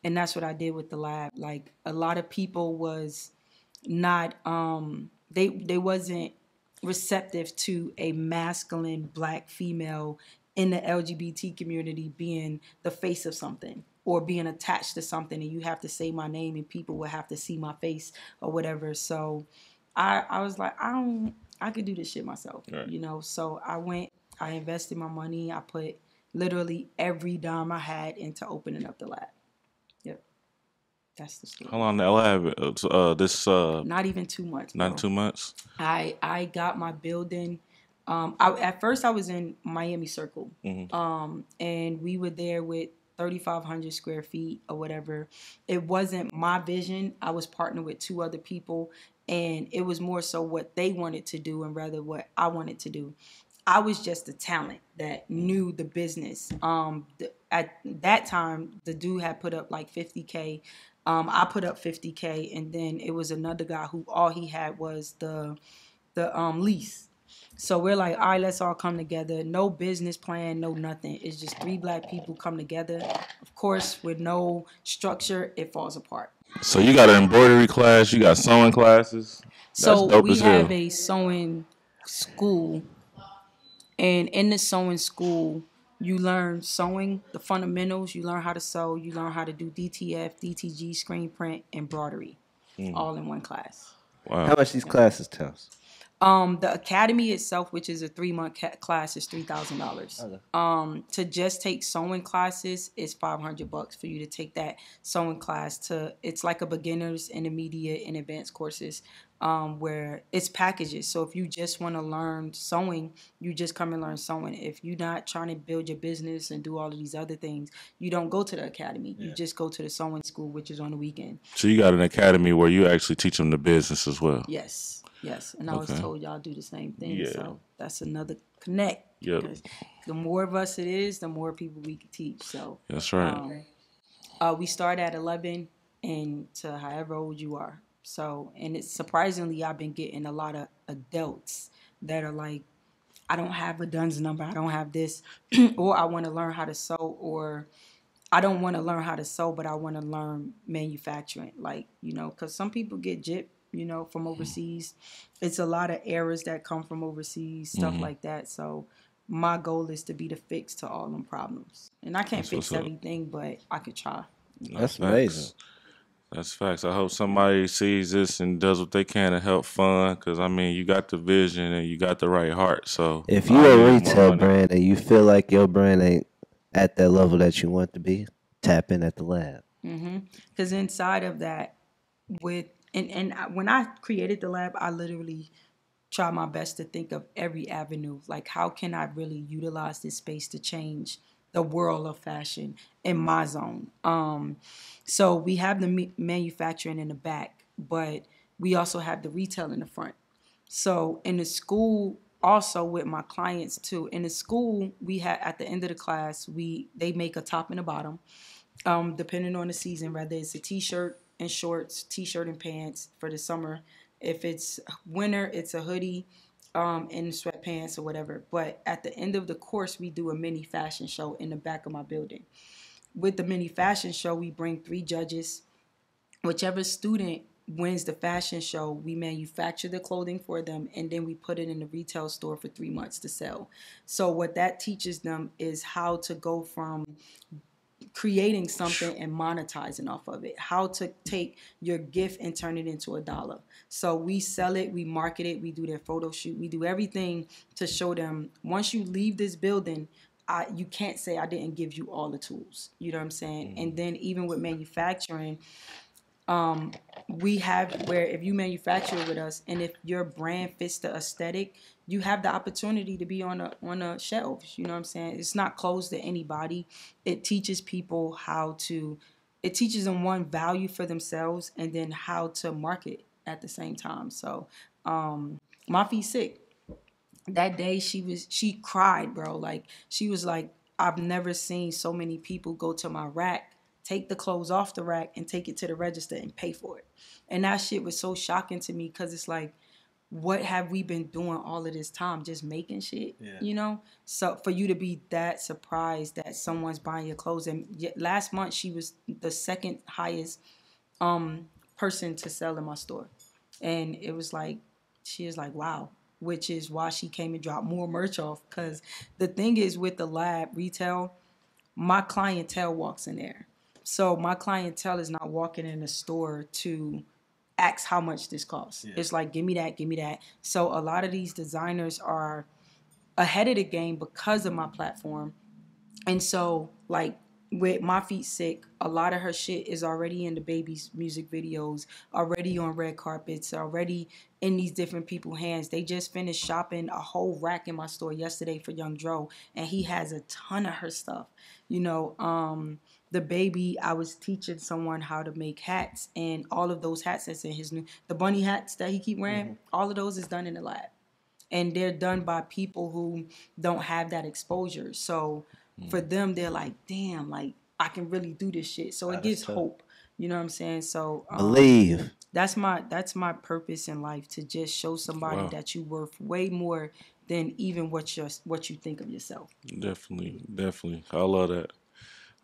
And that's what I did with the lab. Like a lot of people was not, they wasn't receptive to a masculine Black female in the LGBT community being the face of something or being attached to something, and you have to say my name and people will have to see my face or whatever. So I was like, I could do this shit myself, right. You know? So I invested my money. I put literally every dime I had into opening up the lab. Yep. That's the story. How long the lab? Not even 2 months. Not 2 months? I got my building. At first I was in Miami Circle. And we were there with 3,500 square feet or whatever. It wasn't my vision. I was partnered with 2 other people, and it was more so what they wanted to do and rather what I wanted to do. I was just a talent that knew the business. At that time, the dude had put up like 50K. I put up 50K, and then it was another guy who all he had was the the lease. So we're like, all right, let's all come together. No business plan, no nothing. It's just 3 black people come together. Of course, with no structure, it falls apart. So you got an embroidery class, you got sewing classes. That's So dope we as have hell. a sewing school, and in the sewing school, you learn sewing, the fundamentals. You learn how to sew. You learn how to do DTF, DTG, screen print, embroidery, all in one class. How Wow. much these classes cost? The academy itself, which is a 3-month class, is $3,000. Okay. To just take sewing classes is $500 for you to take that sewing class. It's like a beginners, intermediate, and advanced courses, where it's packages. So if you just want to learn sewing, you just come and learn sewing. If you're not trying to build your business and do all of these other things, you don't go to the academy. You just go to the sewing school, which is on the weekend. So you got an academy where you actually teach them the business as well. Yes. Yes, and I was Okay. told y'all do the same thing. Yeah. So that's another connect. Yep. Because the more of us it is, the more people we can teach. So That's right. we start at 11 and to however old you are. So, and it's surprisingly, I've been getting a lot of adults that are like, I don't have a DUNS number, I don't have this, or I want to learn how to sew, or I don't want to learn how to sew, but I want to learn manufacturing. Like, because some people get gypped, from overseas. It's a lot of errors that come from overseas, stuff like that. So my goal is to be the fix to all them problems. And I can't That's fix what's up. everything, but I could try. That's Facts. amazing. That's facts. I hope somebody sees this and does what they can to help fund. Because I mean, you got the vision and you got the right heart. So If you I a need more retail money. brand and you feel like your brand ain't at that level that you want to be, tap in at the lab. Because inside of that, when I created the lab, I literally try my best to think of every avenue. Like, how can I really utilize this space to change the world of fashion in my zone? So we have the manufacturing in the back, but we also have the retail in the front. So in the school, also with my clients too. In the school, we have at the end of the class, they make a top and a bottom, depending on the season. Whether it's a t-shirt and shorts, t-shirt and pants for the summer. If it's winter, it's a hoodie, and sweatpants or whatever. But at the end of the course, we do a mini fashion show in the back of my building. With the mini fashion show, we bring 3 judges. Whichever student wins the fashion show, we manufacture the clothing for them, and then we put it in the retail store for 3 months to sell. So what that teaches them is how to go from creating something and monetizing off of it, how to take your gift and turn it into $1. So we sell it, we market it, we do their photo shoot, we do everything to show them once you leave this building, you can't say I didn't give you all the tools. You know what I'm saying? And then even with manufacturing, we have where if you manufacture with us and if your brand fits the aesthetic, you have the opportunity to be on a shelf. You know what I'm saying? It's not closed to anybody. It teaches people it teaches them one, value for themselves, and then how to market at the same time. So my feet sick. That day she cried, bro. Like she was like, I've never seen so many people go to my rack, take the clothes off the rack and take it to the register and pay for it. And that shit was so shocking to me because it's like, what have we been doing all of this time? Just making shit, So for you to be that surprised that someone's buying your clothes. And last month she was the second highest person to sell in my store. And it was like, she is like, wow. Which is why she came and dropped more merch off. Because the thing is with the lab retail, my clientele walks in there. So my clientele is not walking in the store to ask how much this costs. Yeah. It's like, give me that, give me that. So a lot of these designers are ahead of the game because of my platform. And so, like, with My Feet Sick, a lot of her shit is already in the baby's music videos, already on red carpets, already in these different people's hands. They just finished shopping a whole rack in my store yesterday for Young Dro, and he has a ton of her stuff. The baby, I was teaching someone how to make hats, and all of those hats that's in the bunny hats that he keep wearing, all of those is done in the lab. And they're done by people who don't have that exposure. So for them, they're like, damn, like I can really do this shit. So it gives hope. You know what I'm saying? So Believe. That's my purpose in life, to just show somebody Wow. that you worth way more than even what you think of yourself. Definitely. I love that.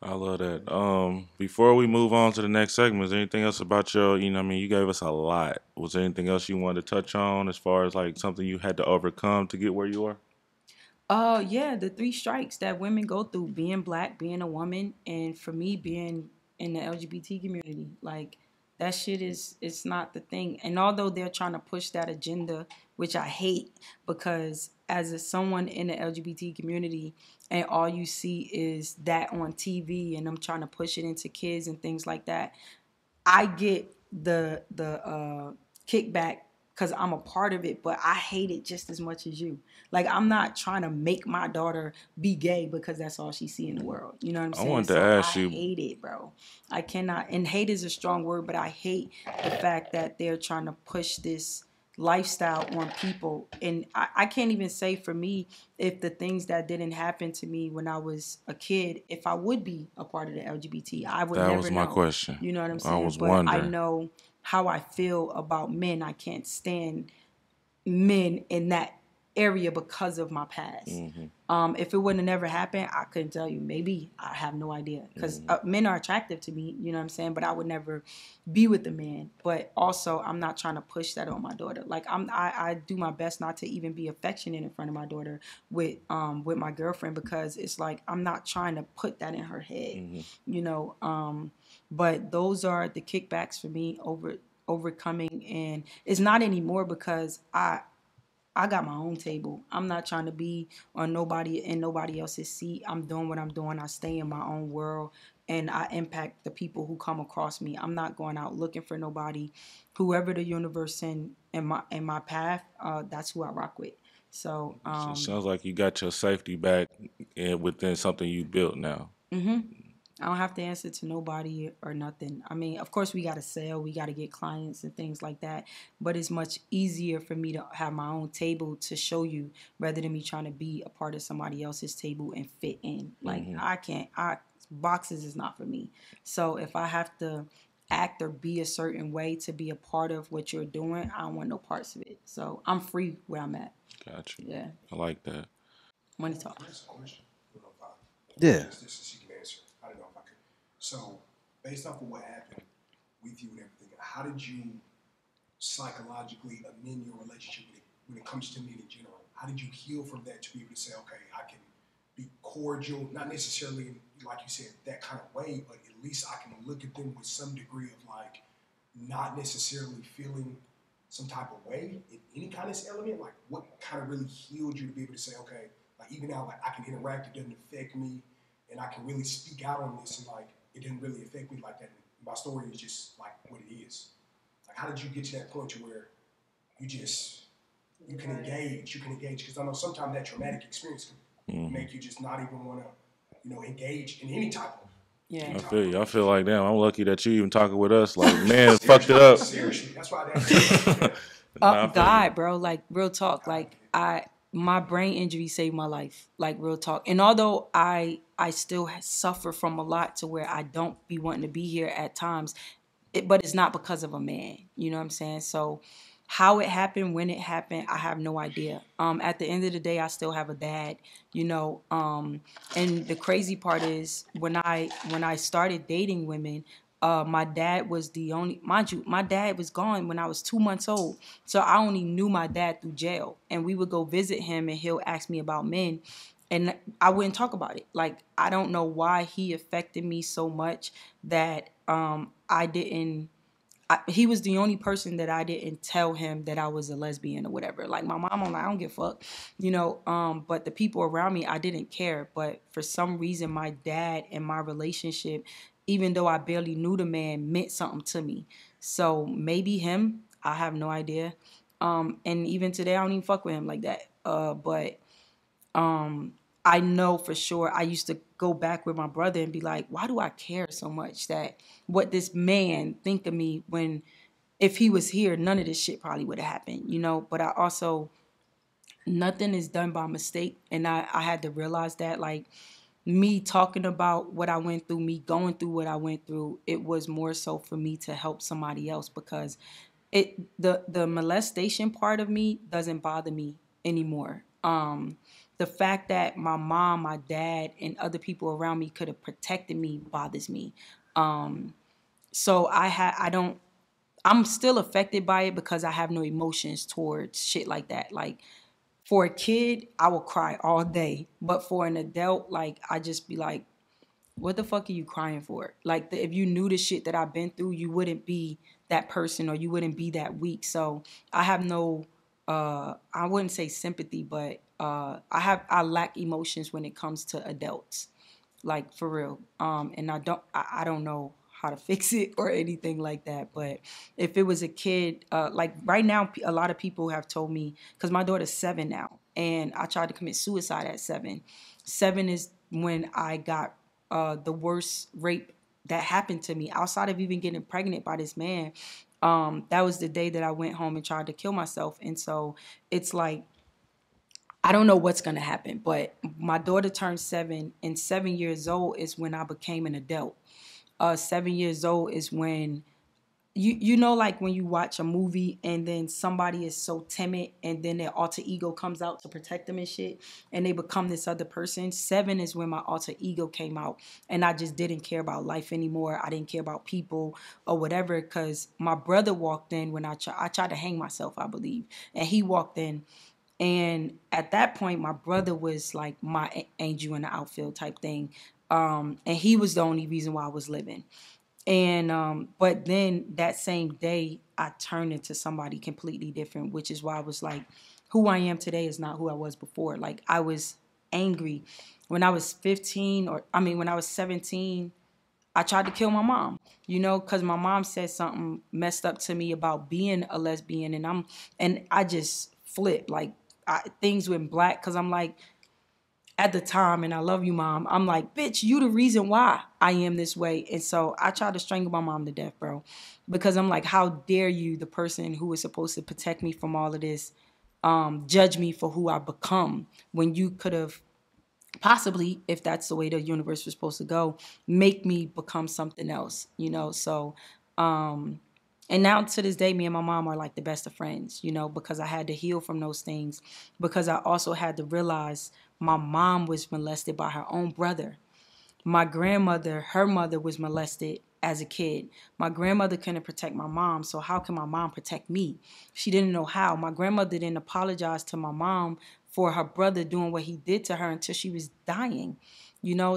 I love that. Before we move on to the next segment, is there anything else about your, I mean, you gave us a lot. Was there anything else you wanted to touch on as far as like something you had to overcome to get where you are? Yeah, the three strikes that women go through: being black, being a woman, and for me being in the LGBT community. Like that shit is, it's not the thing. And although they're trying to push that agenda, which I hate, because as someone in the LGBT community and all you see is that on TV and them trying to push it into kids and things like that, I get the kickback because I'm a part of it, but I hate it just as much as you. Like, I'm not trying to make my daughter be gay because that's all she see in the world. You know what I'm I saying? wanted to So I ask you. hate it, bro. I cannot. And hate is a strong word, but I hate the fact that they're trying to push this lifestyle on people. And I can't even say for me if the things that didn't happen to me when I was a kid, if I would be a part of the LGBT, I would That never was my know. question. You know what I'm I saying? was But I wondering. know how I feel about men. I can't stand men in that area because of my past. If it wouldn't have never happened, I couldn't tell you. Maybe I have no idea, because men are attractive to me. You know what I'm saying? But I would never be with a man. But also, I'm not trying to push that on my daughter. Like I do my best not to even be affectionate in front of my daughter with my girlfriend, because it's like I'm not trying to put that in her head. You know. But those are the kickbacks for me overcoming, and it's not anymore because I got my own table. I'm not trying to be on nobody else's seat. I'm doing what I'm doing. I stay in my own world and I impact the people who come across me. I'm not going out looking for nobody. Whoever the universe send in my path, that's who I rock with. So, So it sounds like you got your safety back within something you built now. I don't have to answer to nobody or nothing. I mean, of course, we got to sell, we got to get clients and things like that. But it's much easier for me to have my own table to show you rather than me trying to be a part of somebody else's table and fit in. Like, I can't, boxes is not for me. So if I have to act or be a certain way to be a part of what you're doing, I don't want no parts of it. So I'm free where I'm at. Gotcha. Yeah. I like that. Money talk. That's a question. I don't know if Yeah. this is she can answer. I don't know if I could. So, based off of what happened with you and everything, how did you psychologically amend your relationship when it comes to men in general? How did you heal from that to be able to say, okay, I can be cordial, not necessarily like you said that kind of way, but at least I can look at them with some degree of like not necessarily feeling some type of way in any kind of element? Like, what kind of really healed you to be able to say, okay, like even now, like I can interact, it doesn't affect me, and I can really speak out on this, and like it didn't really affect me like that. My story is just like what it is. Like, how did you get to that point to where you can engage, because I know sometimes that traumatic experience can make you just not even want to, engage in any type of. Yeah. I feel you. I feel like, damn, I'm lucky that you even talking with us. Like, man, fucked it up. Seriously, that's why that. Nah, I feel God, bro, like real talk. Like my brain injury saved my life. Like real talk. And although I still suffer from a lot to where I don't be wanting to be here at times, but it's not because of a man. You know what I'm saying? So how it happened, when it happened, I have no idea. At the end of the day, I still have a dad, and the crazy part is when I started dating women, my dad was the only, mind you, my dad was gone when I was 2 months old. So I only knew my dad through jail. And we would go visit him and he'll ask me about men. And I wouldn't talk about it. Like, I don't know why he affected me so much that I didn't. He was the only person that I didn't tell him that I was a lesbian or whatever. Like my mom, I'm like, I don't give a fuck, but the people around me, I didn't care. But for some reason, my dad and my relationship, even though I barely knew the man, meant something to me. So maybe him, I have no idea. And even today, I don't even fuck with him like that. But I know for sure I used to go back with my brother and be like, why do I care so much that what this man think of me, when if he was here, none of this shit probably would have happened. But I also, nothing is done by mistake. And I had to realize that, like, me talking about what I went through, me going through what I went through, it was more so for me to help somebody else, because the molestation part of me doesn't bother me anymore. The fact that my mom, my dad, and other people around me could have protected me bothers me. So I don't, I'm still affected by it because I have no emotions towards shit like that. Like, for a kid, I will cry all day, but for an adult, like, I just be like, what the fuck are you crying for? Like, if you knew the shit that I've been through, you wouldn't be that person, or you wouldn't be that weak. So I have no, I wouldn't say sympathy, but I lack emotions when it comes to adults, like, for real. And I don't know how to fix it or anything like that. But if it was a kid, like right now, a lot of people have told me, because my daughter's 7 now, and I tried to commit suicide at 7. 7 is when I got the worst rape that happened to me outside of even getting pregnant by this man. That was the day that I went home and tried to kill myself. And so it's like, I don't know what's going to happen, but my daughter turned 7, and 7 years old is when I became an adult. 7 years old is when you know, like when you watch a movie and then somebody is so timid and then their alter ego comes out to protect them and shit, and they become this other person. 7 is when my alter ego came out, and I just didn't care about life anymore. I didn't care about people or whatever, because my brother walked in when I tried to hang myself, I believe, and he walked in. And at that point, my brother was like my angel in the outfield type thing. And he was the only reason why I was living. And but then that same day, I turned into somebody completely different, which is why I was like, who I am today is not who I was before. Like, I was angry when I was 15, or I mean, when I was 17. I tried to kill my mom, because my mom said something messed up to me about being a lesbian, and I just flipped. Like, things went black, because I'm like, at the time, and I love you, Mom, I'm like, bitch, you the reason why I am this way. And so I tried to strangle my mom to death, bro, because I'm like, how dare you, the person who was supposed to protect me from all of this, judge me for who I become, when you could have possibly, if that's the way the universe was supposed to go, make me become something else, So, and now to this day, me and my mom are like the best of friends, because I had to heal from those things, because I also had to realize my mom was molested by her own brother. My grandmother, her mother, was molested as a kid. My grandmother couldn't protect my mom, so how can my mom protect me? She didn't know how. My grandmother didn't apologize to my mom for her brother doing what he did to her until she was dying,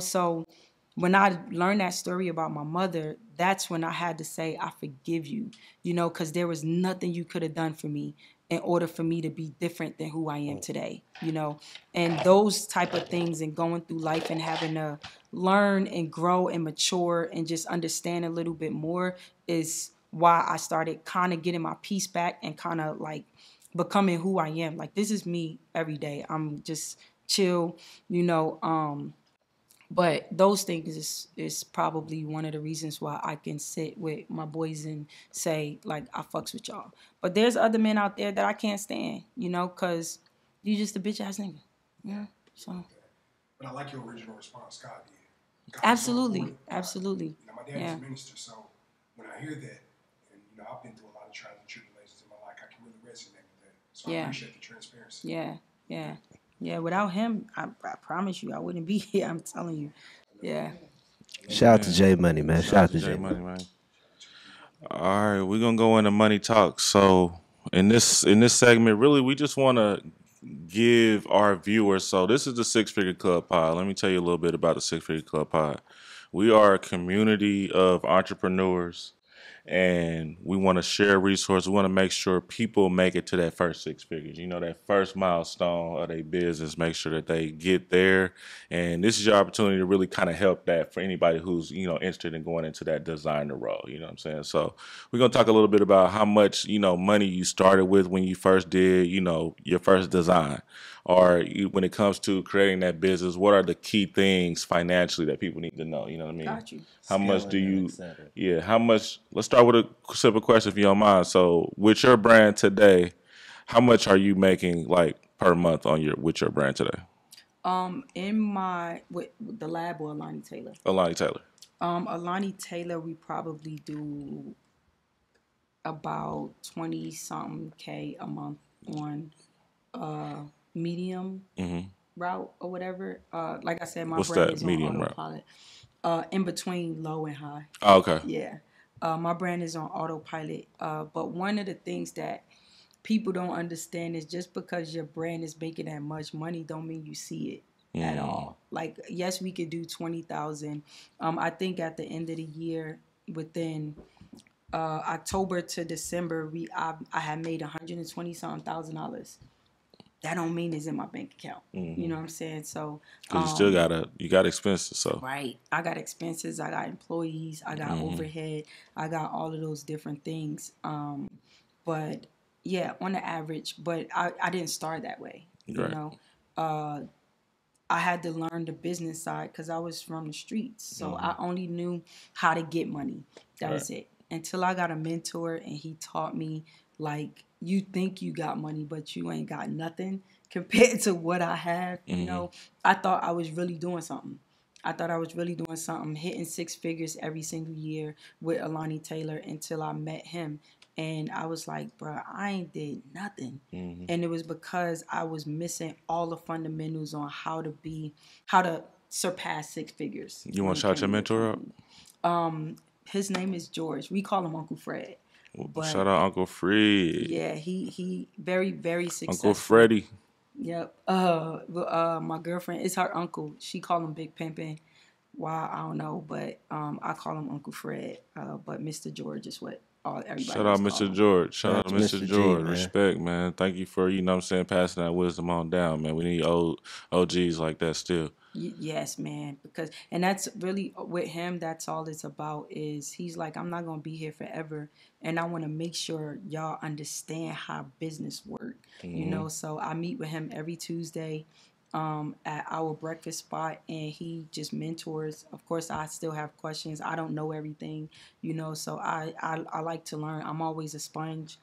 So when I learned that story about my mother, that's when I had to say, I forgive you, because there was nothing you could have done for me in order for me to be different than who I am today, And those type of things, and going through life and having to learn and grow and mature and just understand a little bit more, is why I started kind of getting my peace back and kind of like becoming who I am. Like, this is me every day. I'm just chill, But those things is probably one of the reasons why I can sit with my boys and say, like, I fucks with y'all. But there's other men out there that I can't stand, because you just a bitch ass nigga. Yeah. So. But I like your original response, God did. God absolutely. Absolutely. My dad is a minister, so when I hear that, and I've been through a lot of trials and tribulations in my life, I can really resonate with that. So I appreciate the transparency. Yeah, without him, I promise you, I wouldn't be here. I'm telling you. Yeah. Shout out to J Money, man. Shout out to J Money, man. All right, we're gonna go into money talk. So in this segment, really, we just want to give our viewers. So this is the Six Figure Club Pod. Let me tell you a little bit about the Six Figure Club Pod. We are a community of entrepreneurs, and we want to share resources. We want to make sure people make it to that first 6 figures, that first milestone of their business, make sure that they get there. And this is your opportunity to really kind of help that for anybody who's, interested in going into that designer role, you know what I'm saying? So we're going to talk a little bit about how much, money you started with when you first did, your first design. Or when it comes to creating that business, what are the key things financially that people need to know? You know what I mean? Got you. How much do you? How much? Let's start with a simple question, if you don't mind. So, with your brand today, how much are you making like per month with your brand today? In my with the lab or Alani Taylor. Alani Taylor. Alani Taylor, we probably do about 20 something K a month on medium route or whatever. Like I said, my What's brand that is on medium route? autopilot. In between low and high. Oh, okay. Yeah. My brand is on autopilot. But one of the things that people don't understand is just because your brand is making that much money don't mean you see it at all. Like, yes, we could do 20,000. I think at the end of the year, within October to December, I had made $120 something dollars. That don't mean it's in my bank account. You know what I'm saying? So, Because you still you got expenses. So right, I got expenses, I got employees, I got overhead, I got all of those different things. But yeah, on the average, but I didn't start that way. You Right. know, I had to learn the business side because I was from the streets. So I only knew how to get money. That was it. Until I got a mentor and he taught me, like, you think you got money, but you ain't got nothing compared to what I have. You know, I thought I was really doing something. I thought I was really doing something, hitting 6 figures every single year with Alani Taylor until I met him. And I was like, bro, I ain't did nothing. And it was because I was missing all the fundamentals on how to surpass 6 figures. you want to shout your mentor out? His name is George. We call him Uncle Fred. But Shout out Uncle Fred. yeah, he very, very successful. Uncle Freddie. Yep. My girlfriend, it's her uncle. She call him Big Pimpin'. Why, I don't know, but I call him Uncle Fred. But Mr. George is what everybody Shout out else call Mr. him. George. Shout Shout out out to to Mr. Mr. G, George. man. Respect, man. Thank you for, you know what I'm saying, passing that wisdom on down, man. We need old OGs like that still. Yes, man. And that's really with him. That's all it's about. Is he's like, I'm not gonna be here forever, and I want to make sure y'all understand how business work. You know, so I meet with him every Tuesday at our breakfast spot, and he just mentors. Of course, I still have questions. I don't know everything, you know, so I like to learn. I'm always a sponge,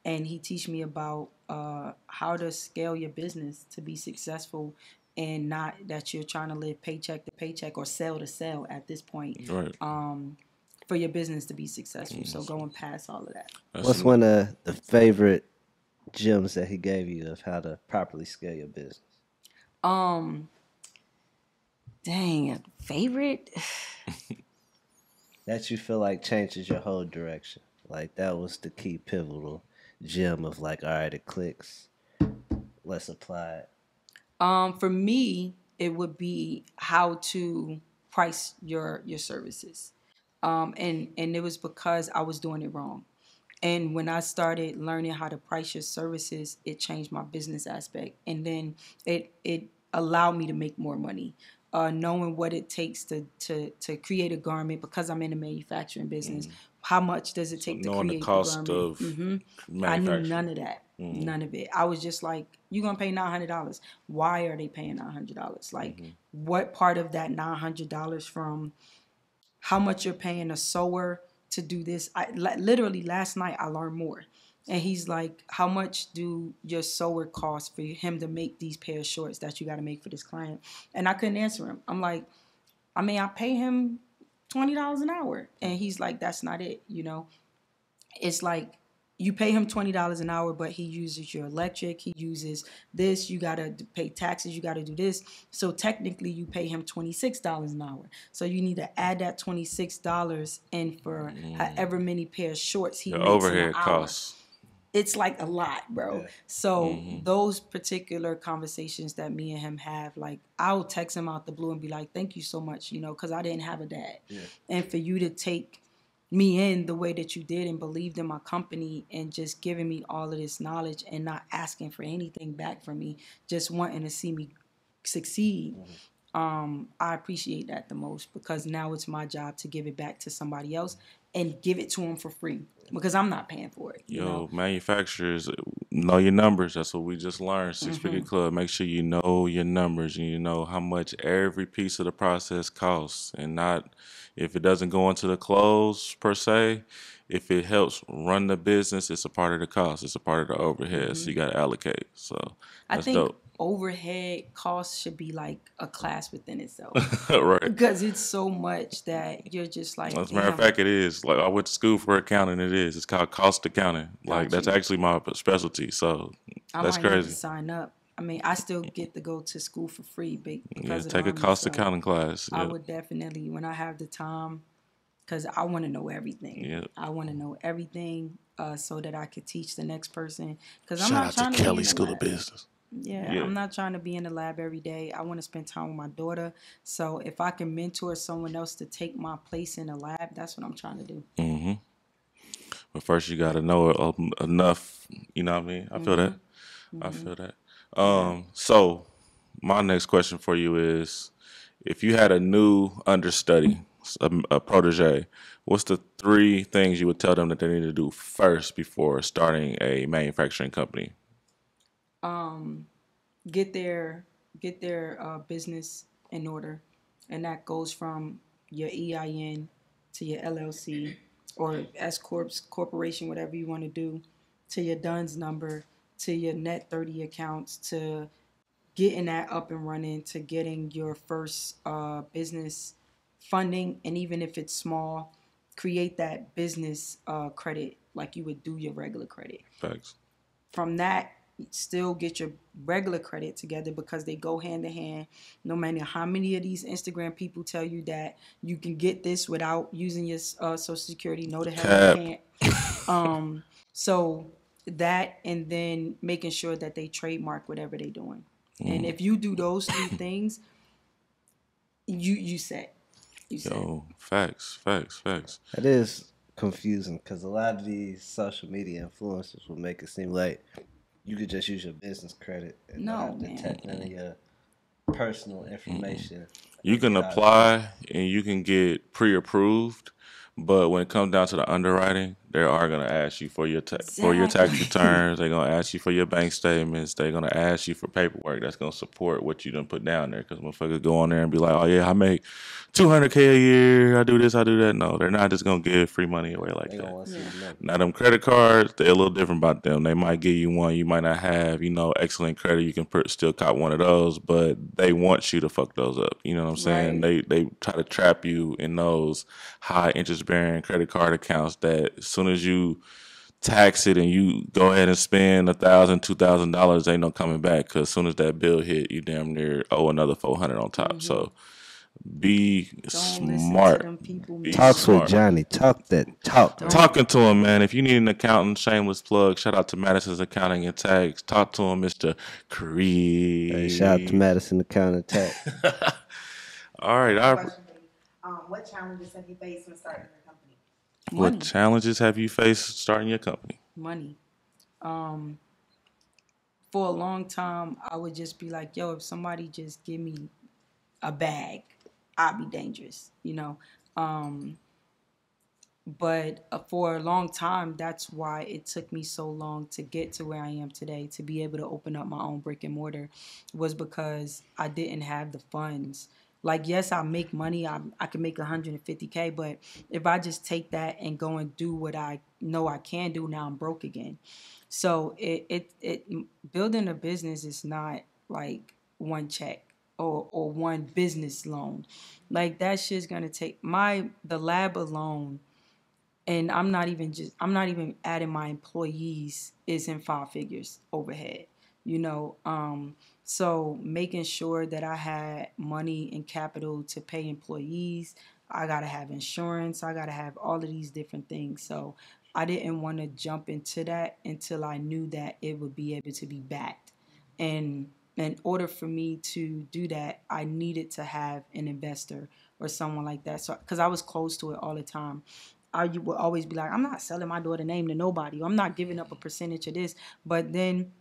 and he teach me about how to scale your business to be successful, and not that you're trying to live paycheck to paycheck or sell to sell at this point. Right. For your business to be successful. So going past all of that. What's one of the favorite gems that he gave you of how to properly scale your business? Dang, a favorite? That you feel like changes your whole direction. Like that was the key pivotal gem of like, all right, it clicks. Let's apply it. For me, it would be how to price your services. And it was because I was doing it wrong. And when I started learning how to price your services, it changed my business aspect. And then it allowed me to make more money. Knowing what it takes to create a garment, because I'm in the manufacturing business, how much does it take to Knowing create the cost the garment? of I knew manufacturing. none of that. None of it. I was just like, you're going to pay $900. Why are they paying $900? Like, what part of that $900 from how much you're paying a sewer to do this? Literally last night I learned more. And he's like, how much do your sewer cost for him to make these pair of shorts that you got to make for this client? And I couldn't answer him. I'm like, I mean, I pay him $20 an hour. And he's like, that's not it, you know? It's like, you pay him $20 an hour, but he uses your electric, he uses this, you got to pay taxes, you got to do this. So technically you pay him $26 an hour. So you need to add that $26 in for however many pair of shorts he The makes in overhead an hour. costs. It's like a lot, bro. Yeah. So those particular conversations that me and him have, like, I'll text him out the blue and be like, thank you so much, you know, because I didn't have a dad. Yeah. And for you to take me in the way that you did and believed in my company and just giving me all of this knowledge and not asking for anything back from me, just wanting to see me succeed. I appreciate that the most, because now it's my job to give it back to somebody else and give it to them for free, because I'm not paying for it. You know? Manufacturers, know your numbers. That's what we just learned. Six Figure Club. Make sure you know your numbers and you know how much every piece of the process costs, and not if it doesn't go into the clothes per se. If it helps run the business, it's a part of the cost. It's a part of the overhead. So you got to allocate. So I that's think dope. overhead costs should be like a class within itself Right. because it's so much that you're just like, As a matter of damn, fact, it is. Like I went to school for accounting. It is. It's called cost accounting. Like got that's you. actually my specialty. So I that's might need to crazy. sign up. I mean, I still get to go to school for free Yeah, because of the take a Army, cost so accounting class. I Yeah, would definitely, when I have the time, because I want to know everything. yeah. I want to know everything so that I could teach the next person. Because I'm Shout not out to trying to be Kelly in the School of lab. Business. Yeah, Yeah. I'm not trying to be in the lab every day. I want to spend time with my daughter. So if I can mentor someone else to take my place in the lab, that's what I'm trying to do. hmm But first, you got to know enough. You know what I mean? I feel that. I feel that. So my next question for you is, if you had a new understudy, a protege, what's the 3 things you would tell them that they need to do first before starting a manufacturing company? Get their business in order, and that goes from your EIN to your LLC or S corps corporation, whatever you want to do, to your DUNS number, to your Net 30 accounts, to getting that up and running, to getting your first business funding, and even if it's small, create that business credit like you would do your regular credit. Facts. From that, still get your regular credit together because they go hand in hand. No matter how many of these Instagram people tell you that you can get this without using your social security, no the hell Cap. you can't. So that, and then making sure that they trademark whatever they're doing. And if you do those 3 things, you set. You set. Yo, facts. It is confusing because a lot of these social media influencers will make it seem like you could just use your business credit and No, not have to man. take none of your personal information. You can apply and you can get pre-approved, but when it comes down to the underwriting, they are gonna ask you for your tax Exactly. returns. They're gonna ask you for your bank statements. They're gonna ask you for paperwork that's gonna support what you done put down there. Because motherfuckers go on there and be like, "Oh yeah, I make $200K a year. I do this, I do that." No, they're not just gonna give free money away like They that. gonna want to see the money. Now, them credit cards, they're a little different about them. They might give you one. You might not have, excellent credit. You can still cop one of those, but they want you to fuck those up. You know what I'm saying? Right. They try to trap you in those high interest bearing credit card accounts that as soon as you tax it and you go ahead and spend $1,000, $2,000, ain't no coming back. Because as soon as that bill hit, you damn near owe another 400 on top. So be Don't listen to smart. them people. Be man. Talks smart. with Johnny. Talk that talk. Don't. Talking to him, man. If you need an accountant, shameless plug. Shout out to Madison's Accounting and Tax. Talk to him, Mr. Creed. Hey, shout out to Madison Accounting Tech. All right. All right. Question, what challenges have you faced when starting your company? What Money. challenges have you faced starting your company? Money. For a long time, I would just be like, yo, if somebody just give me a bag, I'll be dangerous, But for a long time, that's why it took me so long to get to where I am today, to be able to open up my own brick and mortar, was because I didn't have the funds. Like, yes, I make money. I can make $150K, but if I just take that and go and do what I know I can do, now I'm broke again. So it building a business is not like one check or one business loan. Like, that shit's gonna take the lab alone, and I'm not even adding my employees, is in 5 figures overhead. So making sure that I had money and capital to pay employees, I gotta have insurance, I gotta have all of these different things. So I didn't want to jump into that until I knew that it would be able to be backed. And in order for me to do that, I needed to have an investor or someone like that. So, because I was close to it all the time, I would always be like, I'm not selling my daughter's name to nobody. I'm not giving up a percentage of this. But then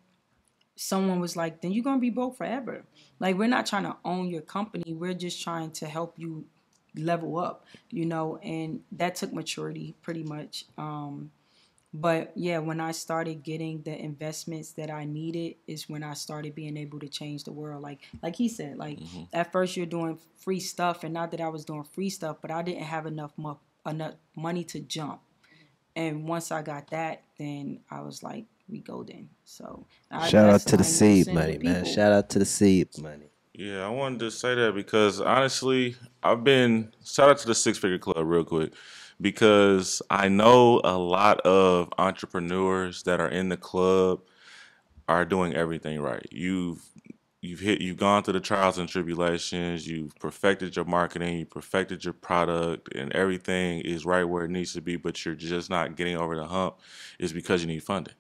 someone was like, then you're going to be broke forever. Like, we're not trying to own your company. We're just trying to help you level up, and that took maturity pretty much. But yeah, when I started getting the investments that I needed is when I started being able to change the world. Like he said, at first you're doing free stuff, and not that I was doing free stuff, but I didn't have enough money to jump. And once I got that, then I was like, we golden. So Shout out that's to the 90% seed of money, the man. people. Shout out to the seed money. Yeah, I wanted to say that because honestly, I've been shout out to the Six Figure Club real quick because I know a lot of entrepreneurs that are in the club are doing everything right. You've gone through the trials and tribulations, you've perfected your marketing, you perfected your product, and everything is right where it needs to be, but you're just not getting over the hump is because you need funding.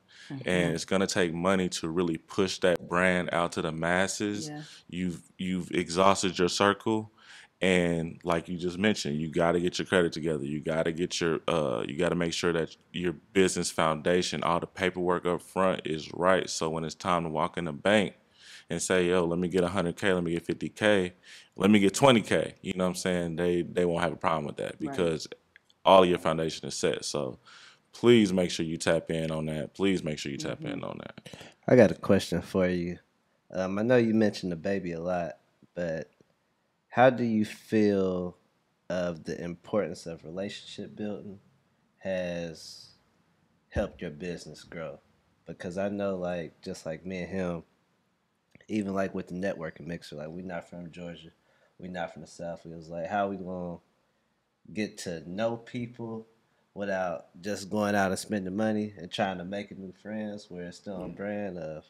And it's gonna take money to really push that brand out to the masses. Yeah. You've exhausted your circle. And like you just mentioned, you got to get your credit together. You got to get you got to make sure that your business foundation, all the paperwork up front is right. So when it's time to walk in the bank, and say, yo, let me get 100K, let me get 50K, let me get 20K. You know what I'm saying? They won't have a problem with that Right. because all of your foundation is set. So please make sure you tap in on that. Please make sure you tap in on that. I got a question for you. I know you mentioned the baby a lot, but how do you feel of the importance of relationship building has helped your business grow? Because I know, like, just like me and him, even like with the networking mixer, like we not from Georgia, we not from the South. It was like, how we gonna get to know people without just going out and spending money and trying to make new friends where it's still on brand of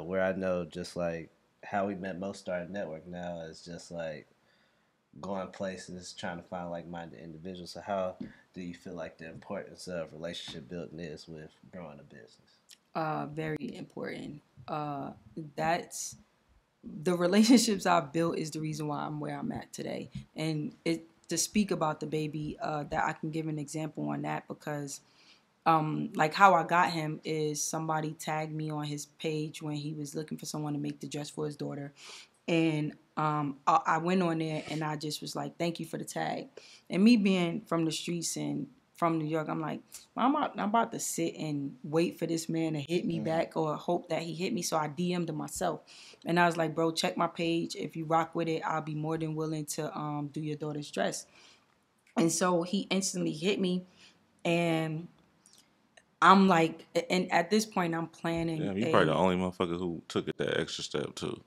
where I know just like how we met most started network now is just like going places trying to find like-minded individuals. So how do you feel like the importance of relationship building is with growing a business? Very important. That's the relationships I've built is the reason why I'm where I'm at today. And it to speak about the baby, that I can give an example on that because like how I got him is somebody tagged me on his page when he was looking for someone to make the dress for his daughter. And I went on there and I just was like, thank you for the tag. And me being from the streets and from New York, I'm like, I'm about to sit and wait for this man to hit me back or hope that he hit me. So I DM'd him myself. And I was like, bro, check my page. If you rock with it, I'll be more than willing to do your daughter's dress. And so he instantly hit me. And I'm like, and at this point, I'm planning Damn, you probably the only motherfucker who took it that extra step too.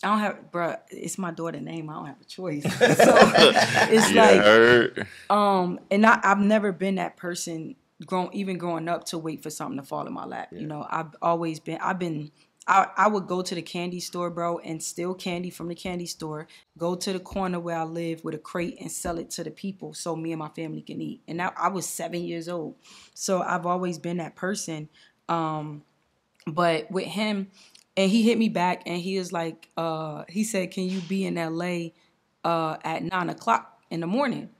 I don't have, bruh, it's my daughter's name. I don't have a choice. So it's Yeah, like, heard. and I've never been that person even growing up to wait for something to fall in my lap. Yeah. You know, I would go to the candy store, bro, and steal candy from the candy store, go to the corner where I live with a crate and sell it to the people so me and my family can eat. And now I was 7 years old. So I've always been that person. But with him, and he hit me back and he was like, he said, can you be in LA at 9 o'clock in the morning?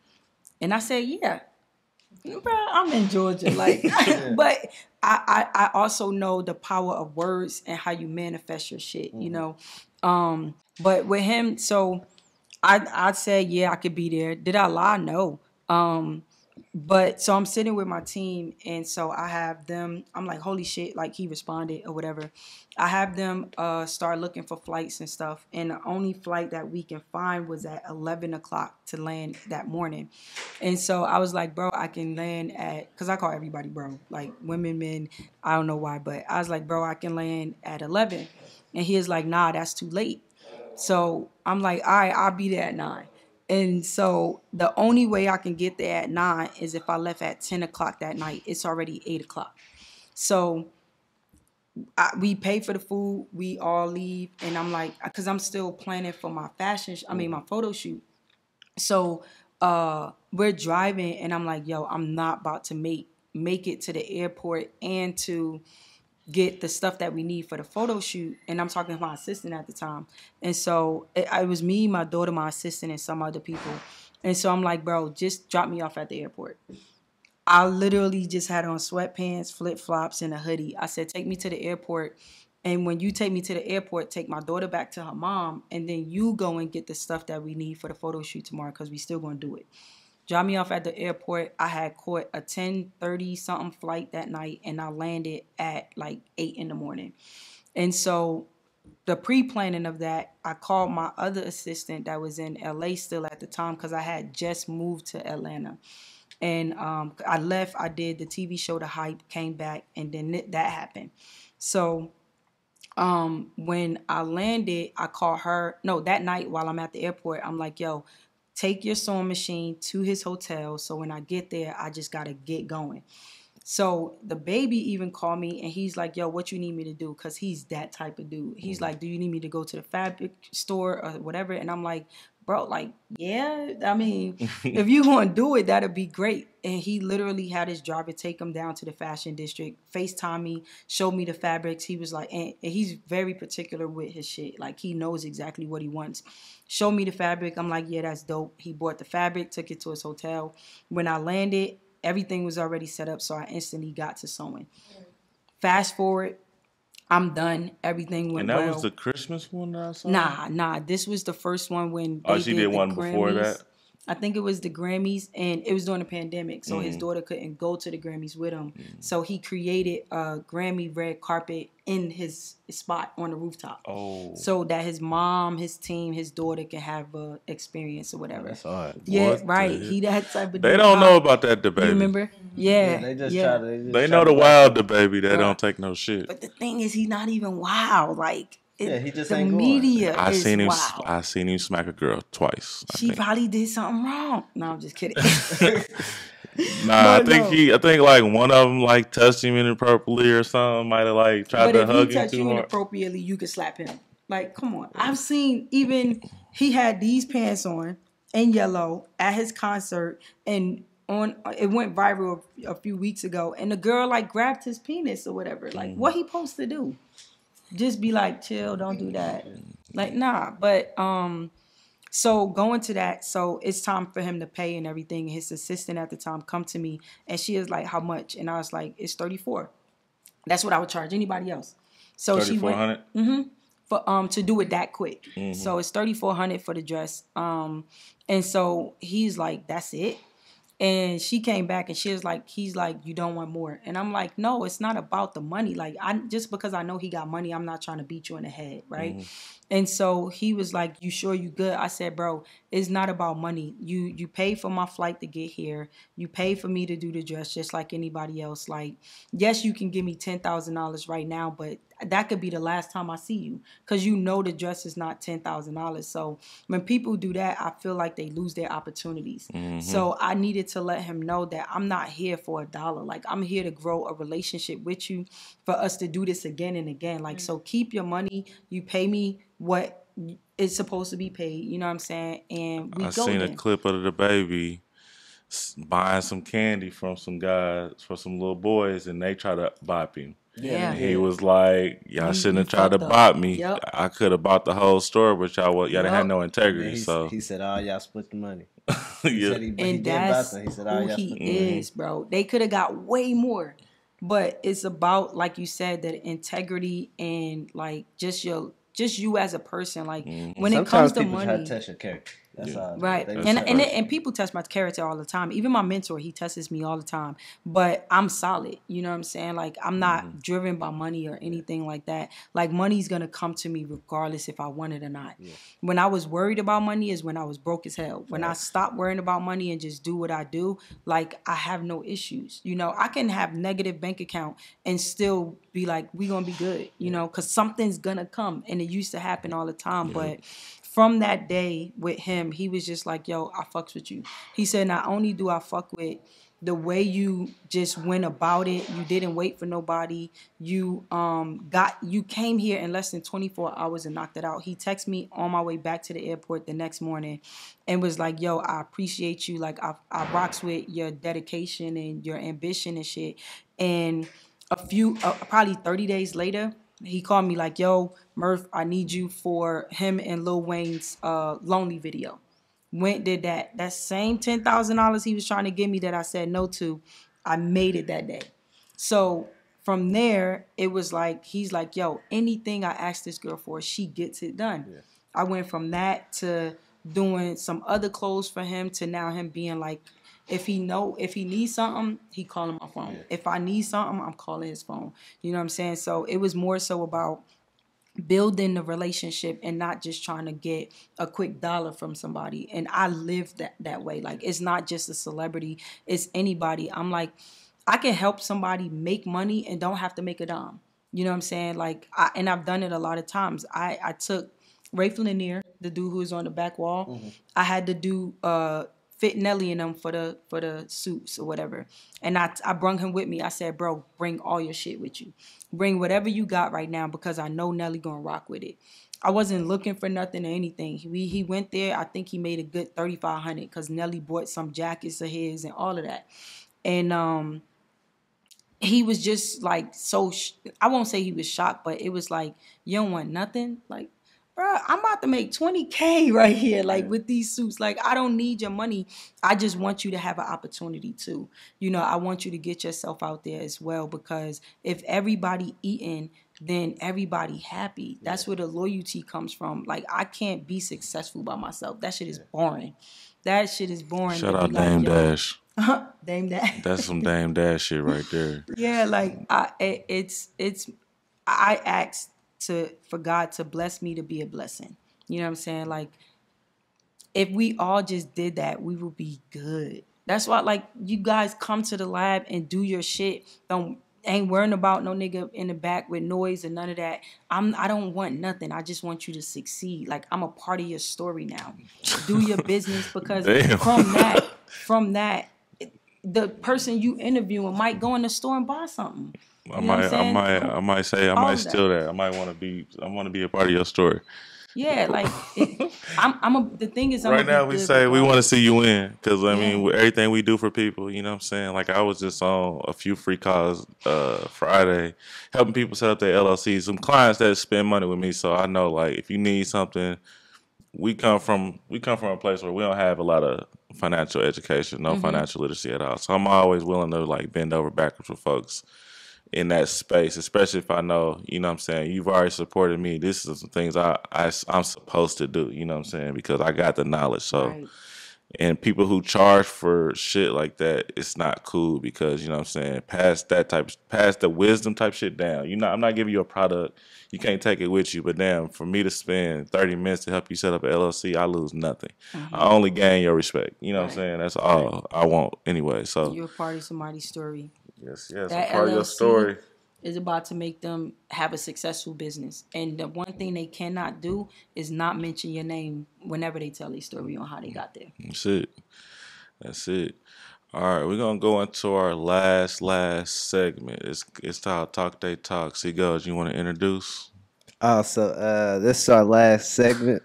And I said, yeah. Bro, I'm in Georgia. Like, but I also know the power of words and how you manifest your shit, you know. But with him, so I said, yeah, I could be there. Did I lie? No. But so I'm sitting with my team, and so I have them. I'm like, holy shit! Like he responded or whatever. I have them start looking for flights and stuff, and the only flight that we can find was at 11 o'clock to land that morning. And so I was like, bro, I can land at, because I call everybody bro, like women, men. I don't know why, but I was like, bro, I can land at 11, and he is like, nah, that's too late. So I'm like, all right, I'll be there at 9. And so the only way I can get there at 9 is if I left at 10 o'clock that night. It's already 8 o'clock. So we pay for the food. We all leave. And I'm like, because I'm still planning for my my photo shoot. So we're driving and I'm like, yo, I'm not about to make it to the airport and to get the stuff that we need for the photo shoot. And I'm talking to my assistant at the time. And so it was me, my daughter, my assistant, and some other people. And so I'm like, bro, just drop me off at the airport. I literally just had on sweatpants, flip-flops, and a hoodie. I said, take me to the airport. And when you take me to the airport, take my daughter back to her mom. And then you go and get the stuff that we need for the photo shoot tomorrow because we still going to do it. Drop me off at the airport. I had caught a 10:30 something flight that night, and I landed at like 8 in the morning. And so the pre-planning of that, I called my other assistant that was in LA still at the time because I had just moved to Atlanta. And I left. I did the TV show, The Hype, came back, and then that happened. So when I landed, I called her. No, that night while I'm at the airport, I'm like, yo, take your sewing machine to his hotel. So when I get there, I just got to get going. So the baby even called me and he's like, yo, what you need me to do? Because he's that type of dude. He's like, do you need me to go to the fabric store or whatever? And I'm like, bro, like, yeah, I mean, if you want to do it, that'd be great. And he literally had his driver take him down to the fashion district, FaceTime me, show me the fabrics. He was like, and he's very particular with his shit. Like, he knows exactly what he wants. Show me the fabric. I'm like, yeah, that's dope. He bought the fabric, took it to his hotel. When I landed, everything was already set up, so I instantly got to sewing. Fast forward, I'm done. Everything went well. And that was the Christmas one that I saw? Nah. This was the first one when they she did one Grammys. Before that? I think it was the Grammys, and it was during the pandemic, so his daughter couldn't go to the Grammys with him. So he created a Grammy red carpet in his spot on the rooftop. Oh. So that his mom, his team, his daughter can have a experience or whatever. That's hard. Yeah, What right. the- He that type of They dude. don't know about that DaBaby. You remember? Yeah. They just yeah. try to. They know the wild DaBaby that don't take no shit. But the thing is, he's not even wild. Like, Yeah, he just the ain't going. media I is seen him. wild. I seen him smack a girl twice. I She think. probably did something wrong. No, I'm just kidding. Nah, But no. I think like one of them like touched him inappropriately or something. Might have like tried But to if hug he him touched too you hard. inappropriately, you could slap him. Like, come on. I've seen even he had these pants on in yellow at his concert, and it went viral a few weeks ago, and the girl like grabbed his penis or whatever. Like, what he supposed to do? Just be like, chill, don't do that. Like, nah. But so going to that, so it's time for him to pay and everything. His assistant at the time come to me, and she is like, how much? And I was like, it's $34. That's what I would charge anybody else. So she went for to do it that quick. So it's $3,400 for the dress. And so he's like, that's it. And she came back and he's like, you don't want more. And I'm like, no, it's not about the money. Like, just because I know he got money, I'm not trying to beat you in the head, right? And so he was like, you sure you good? I said, bro, it's not about money. You pay for my flight to get here. You pay for me to do the dress just like anybody else. Like, yes, you can give me $10,000 right now, but that could be the last time I see you, because you know the dress is not $10,000. So when people do that, I feel like they lose their opportunities. So I needed to let him know that I'm not here for $1. Like, I'm here to grow a relationship with you, for us to do this again and again. Like, so keep your money. You pay me what is supposed to be paid. You know what I'm saying? And we I go seen then. a clip of DaBaby buying some candy from some guys, for some little boys, and they try to bop him. Yeah. And he was like, y'all shouldn't have tried to fucked up. bop me. Yep. I could have bought the whole store, but y'all didn't have no integrity. He, So he said, "Oh, y'all split the money." He yeah. said he And did that's Boston. He said, "Oh, who y'all he split the money." is, bro. They could have got way more. But it's about, like you said, that integrity and like just you as a person. Like when it comes Sometimes to people try money, to test your character. That's all. right? They And just- and people test my character all the time. Even my mentor, he tests me all the time. But I'm solid. You know what I'm saying? Like, I'm not driven by money or anything like that. Like, money's gonna come to me regardless if I want it or not. When I was worried about money is when I was broke as hell. When I stopped worrying about money and just do what I do, like, I have no issues. You know, I can have negative bank account and still be like, we gonna be good. You know, because something's gonna come, and it used to happen all the time. But from that day with him, he was just like, yo, I fucks with you. He said, not only do I fuck with the way you just went about it, you didn't wait for nobody, you came here in less than 24 hours and knocked it out. He texted me on my way back to the airport the next morning and was like, yo, I appreciate you. Like, I rocks with your dedication and your ambition and shit. And probably 30 days later, he called me like, yo, Murph, I need you for him and Lil Wayne's Lonely video. Went, did that. That same $10,000 he was trying to give me that I said no to, I made it that day. So from there, it was like, he's like, yo, anything I ask this girl for, she gets it done. Yeah. I went from that to doing some other clothes for him to now him being like, if he needs something, he calling my phone. Yeah. If I need something, I'm calling his phone. You know what I'm saying? So it was more so about building the relationship and not just trying to get a quick dollar from somebody. And I live that way. Like, it's not just a celebrity, it's anybody. I'm like, I can help somebody make money and don't have to make a dime. You know what I'm saying? Like, and I've done it a lot of times. I took Rafe Lanier, the dude who was on the back wall. I had to do fit Nelly in them for the suits or whatever. And I brung him with me. I said, bro, bring all your shit with you. Bring whatever you got right now because I know Nelly gonna rock with it. I wasn't looking for nothing or anything. He went there. I think he made a good $3,500 because Nelly bought some jackets of his and all of that. And he was just like I won't say he was shocked, but it was like, you don't want nothing? Like, bro, I'm about to make $20K right here, like with these suits. Like, I don't need your money. I just want you to have an opportunity too. You know, I want you to get yourself out there as well, because if everybody eating, then everybody happy. That's where the loyalty comes from. Like, I can't be successful by myself. That shit is boring. That shit is boring. Shout out Dame Dash. Dame Dash. That's some Dame Dash shit right there. Yeah, like I asked for God to bless me to be a blessing. You know what I'm saying? Like, if we all just did that, we would be good. That's why, like, you guys come to the lab and do your shit. Ain't worrying about no nigga in the back with noise and none of that. I don't want nothing. I just want you to succeed. Like, I'm a part of your story now. Do your business, because from that, the person you interviewing might go in the store and buy something. I might steal that. I want to be a part of your story. Yeah, like the thing is, right now we say we want to see you win, because I mean, with everything we do for people, you know what I'm saying? Like, I was just on a few free calls Friday, helping people set up their LLCs. Some clients that spend money with me, so I know, like, if you need something, we come from a place where we don't have a lot of financial education, no financial literacy at all. So I'm always willing to, like, bend over backwards for folks in that space, especially if I know, you know what I'm saying, you've already supported me. This is some things I'm supposed to do, you know what I'm saying, because I got the knowledge. So, right. And people who charge for shit like that, it's not cool, because, you know what I'm saying, pass the wisdom type shit down. I'm not giving you a product. You can't take it with you, but damn, for me to spend 30 minutes to help you set up an LLC, I lose nothing. I only gain your respect. You know what I'm saying? That's all I want anyway. So you're a part of somebody's story. Yes, that part of your story is about to make them have a successful business. And the one thing they cannot do is not mention your name whenever they tell their story on how they got there. That's it. All right, we're gonna go into our last segment. It's Talk They Talk. Seagulls, you want to introduce? So this is our last segment.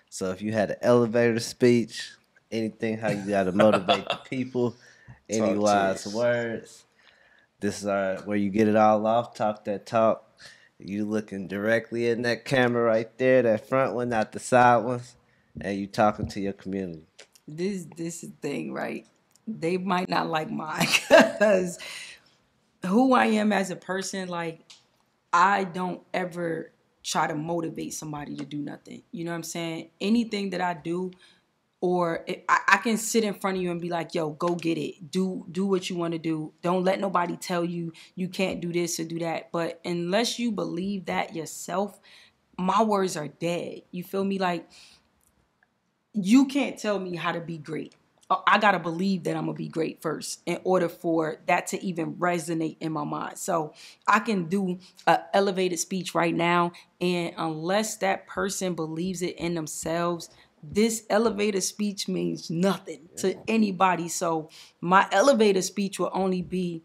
So if you had an elevator speech, anything how you gotta motivate the people, any wise words. This is where you get it all off. Talk that talk. You looking directly in that camera right there, that front one, not the side ones, and you talking to your community. This thing, right? They might not like mine, because who I am as a person, like, I don't ever try to motivate somebody to do nothing. You know what I'm saying? Anything that I do, or I can sit in front of you and be like, yo, go get it. Do what you want to do. Don't let nobody tell you you can't do this or do that. But unless you believe that yourself, my words are dead. You feel me? Like, you can't tell me how to be great. I got to believe that I'm going to be great first in order for that to even resonate in my mind. So I can do an elevated speech right now, and unless that person believes it in themselves, this elevator speech means nothing to anybody. So my elevator speech will only be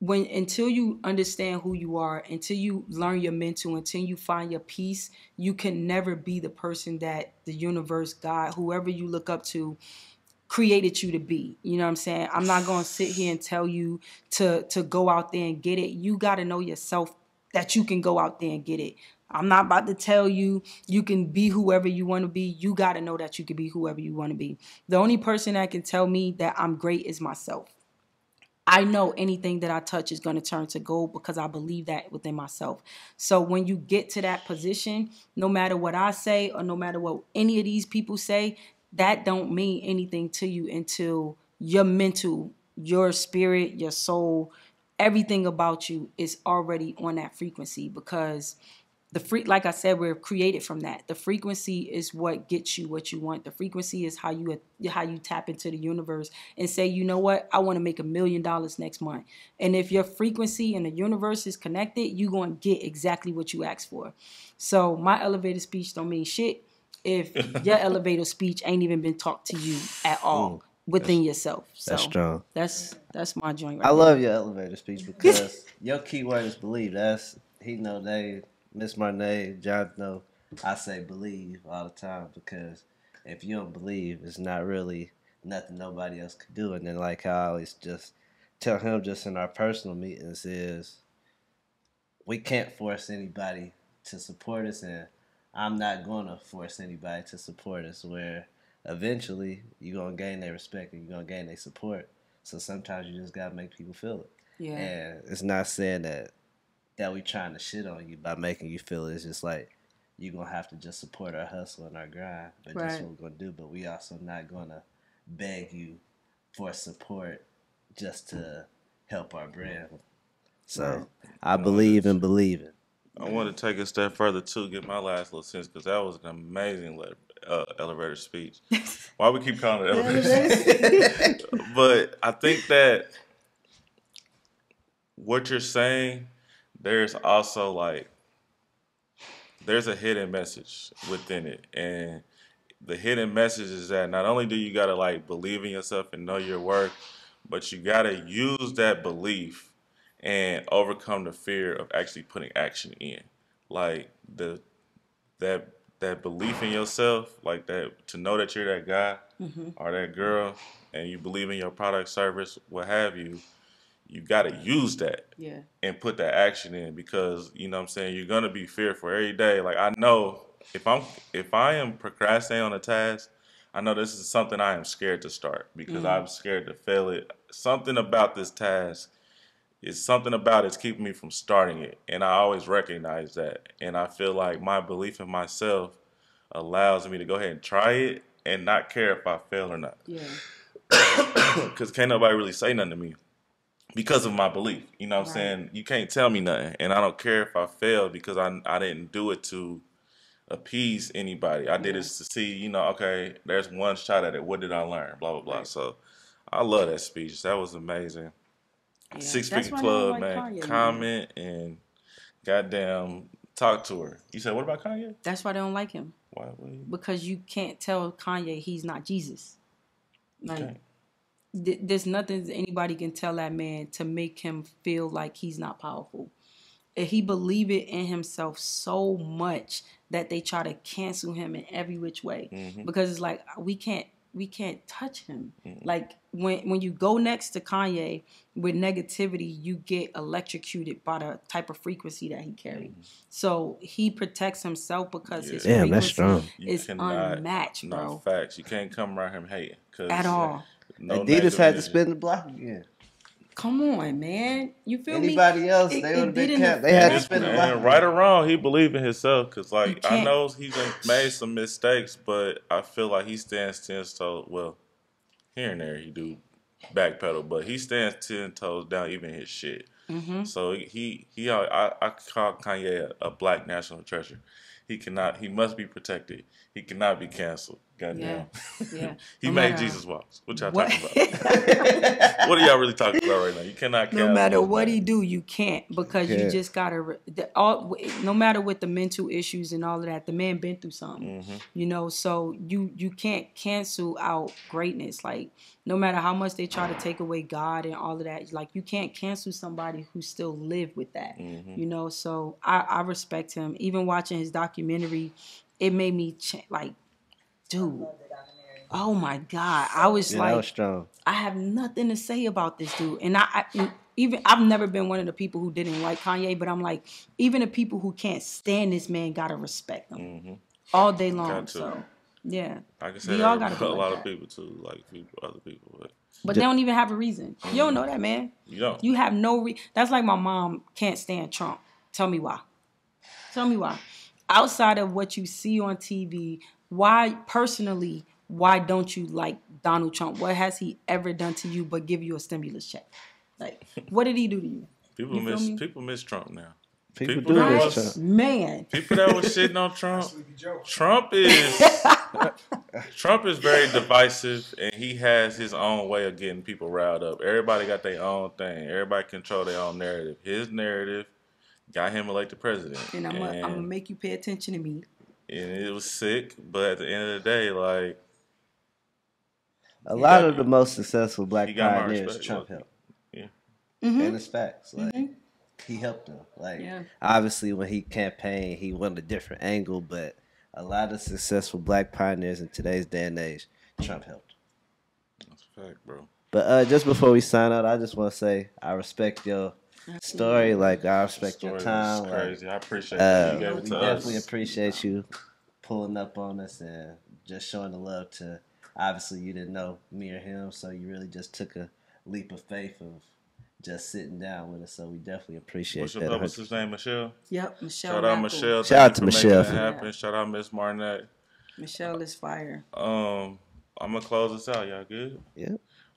until you understand who you are, until you learn your mental, until you find your peace, you can never be the person that the universe, God, whoever you look up to, created you to be. You know what I'm saying? I'm not going to sit here and tell you to go out there and get it. You got to know yourself that you can go out there and get it. I'm not about to tell you you can be whoever you want to be. You got to know that you can be whoever you want to be. The only person that can tell me that I'm great is myself. I know anything that I touch is going to turn to gold because I believe that within myself. So when you get to that position, no matter what I say or no matter what any of these people say, that don't mean anything to you until your mental, your spirit, your soul, everything about you is already on that frequency, because like I said, we're created from that. The frequency is what gets you what you want. The frequency is how you tap into the universe and say, you know what, I want to make $1 million next month. And if your frequency and the universe is connected, you're going to get exactly what you asked for. So my elevator speech don't mean shit if your elevator speech ain't even been talked to you at all within yourself. So That's strong. That's my joint right I there. love your elevator speech because your key word is believe. He know they, Miss Marnay, John know I say believe all the time because if you don't believe, it's not really nothing nobody else could do. And then like how I always just tell him just in our personal meetings is we can't force anybody to support us, and I'm not going to force anybody to support us, where eventually you're going to gain their respect and you're going to gain their support. So sometimes you just got to make people feel it. Yeah. And it's not saying that we trying to shit on you by making you feel it. It's just like you're going to have to just support our hustle and our grind. But that's what we're going to do. But we also not going to beg you for support just to help our brand. So I believe in believing. I want to take a step further too, get my last little sense, because that was an amazing elevator speech. Why we keep calling it elevator speech? But I think that what you're saying, there's also there's a hidden message within it. And the hidden message is that not only do you got to believe in yourself and know your worth, but you got to use that belief and overcome the fear of actually putting action in. Like that belief in yourself, like that, to know that you're that guy or that girl and you believe in your product, service, what have you, you got to use that and put that action in, because, you know what I'm saying, you're going to be fearful every day. Like, I know if I am procrastinating on a task, I know this is something I am scared to start because I'm scared to fail it. Something about this task is something about it's keeping me from starting it. And I always recognize that. And I feel like my belief in myself allows me to go ahead and try it and not care if I fail or not. Yeah. Because can't nobody really say nothing to me because of my belief. You know what I'm saying? You can't tell me nothing. And I don't care if I fail because I didn't do it to appease anybody. I did it to see, you know, okay, there's one shot at it. What did I learn? Blah, blah, blah. So I love that speech. That was amazing. Yeah. Six Figure Club, man. Kanye, comment and goddamn talk to her. You said, what about Kanye? That's why they don't like him. Why? Because you can't tell Kanye he's not Jesus. There's nothing anybody can tell that man to make him feel like he's not powerful. If he believe it in himself so much that they try to cancel him in every which way, because it's like we can't touch him. Like when you go next to Kanye with negativity, you get electrocuted by the type of frequency that he carries. So he protects himself because his frequency is unmatched, bro. No, facts. You can't come around him hating. At all. No, Adidas had to spin the block again. Come on, man. You feel Anybody me? else, they would have been kept. They had to spin the block. Right or wrong, he believed in himself. Because, I know he's made some mistakes, but I feel like he stands 10 toes. Well, here and there he do backpedal, but he stands 10 toes down even his shit. So I call Kanye a black national treasure. He must be protected. He cannot be canceled. Goddamn. Yeah. He made Jesus walks. What y'all talking about? What are y'all really talking about right now? You cannot cancel. No matter what he do, you can't, because you just gotta. No matter what the mental issues and all of that, the man been through something. You know, so you can't cancel out greatness. Like, no matter how much they try to take away God and all of that, like, you can't cancel somebody who still lived with that. You know, so I respect him. Even watching his documentary, it made me dude, oh my God. I was that was strong. I have nothing to say about this dude. And I've never been one of the people who didn't like Kanye, but I'm like, even the people who can't stand this man gotta respect him all day long. So yeah, I can say that about a lot of people too, like other people. But they don't even have a reason. You don't know that, man. You don't. You have no That's like my mom can't stand Trump. Tell me why. Outside of what you see on TV, why don't you like Donald Trump? What has he ever done to you but give you a stimulus check? Like, what did he do to you? People miss Trump now. People People do that miss was- Trump. Man. People that was shitting on Trump. Sleepy Joe. Trump is very divisive, and he has his own way of getting people riled up. Everybody got their own thing. Everybody control their own narrative. His narrative got him elected president, And I'm gonna make you pay attention to me. and it was sick. But at the end of the day, like A lot of the most successful black He got my pioneers respect, Trump look. helped. Yeah. And it's facts. Like he helped them. Like Yeah. obviously when he campaigned, he went a different angle, but a lot of successful black pioneers in today's day and age, Trump helped. that's a fact, bro. But just before we sign out, I just want to say I respect your story. Like I respect your Story was time. Like, crazy. I appreciate that you gave it we to definitely us. appreciate you pulling up on us and just showing the love to. Obviously, you didn't know me or him, so you really just took a leap of faith of just sitting down with us. So we definitely appreciate What's your that. publicist's name, Michelle? Yep, Michelle. Shout out Rackle. Michelle. Shout out Thank you to for making Michelle. that happen. Shout out Miss Marnette. Michelle is fire. I'm gonna close this out. Y'all good? Yeah.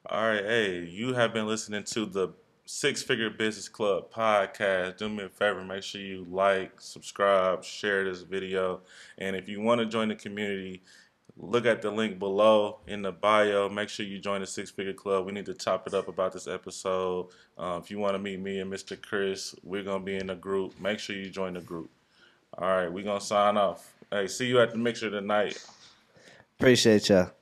All right. Hey, you have been listening to the Six Figure Business Club podcast. Do me a favor, make sure you like, subscribe, share this video, and if you want to join the community, look at the link below in the bio. Make sure you join the Six Figure Club. We need to top it up about this episode. If you want to meet me and Mr. Chris, we're gonna be in a group. Make sure you join the group. All right, we're gonna sign off. Hey, see you at the mixer tonight. Appreciate y'all.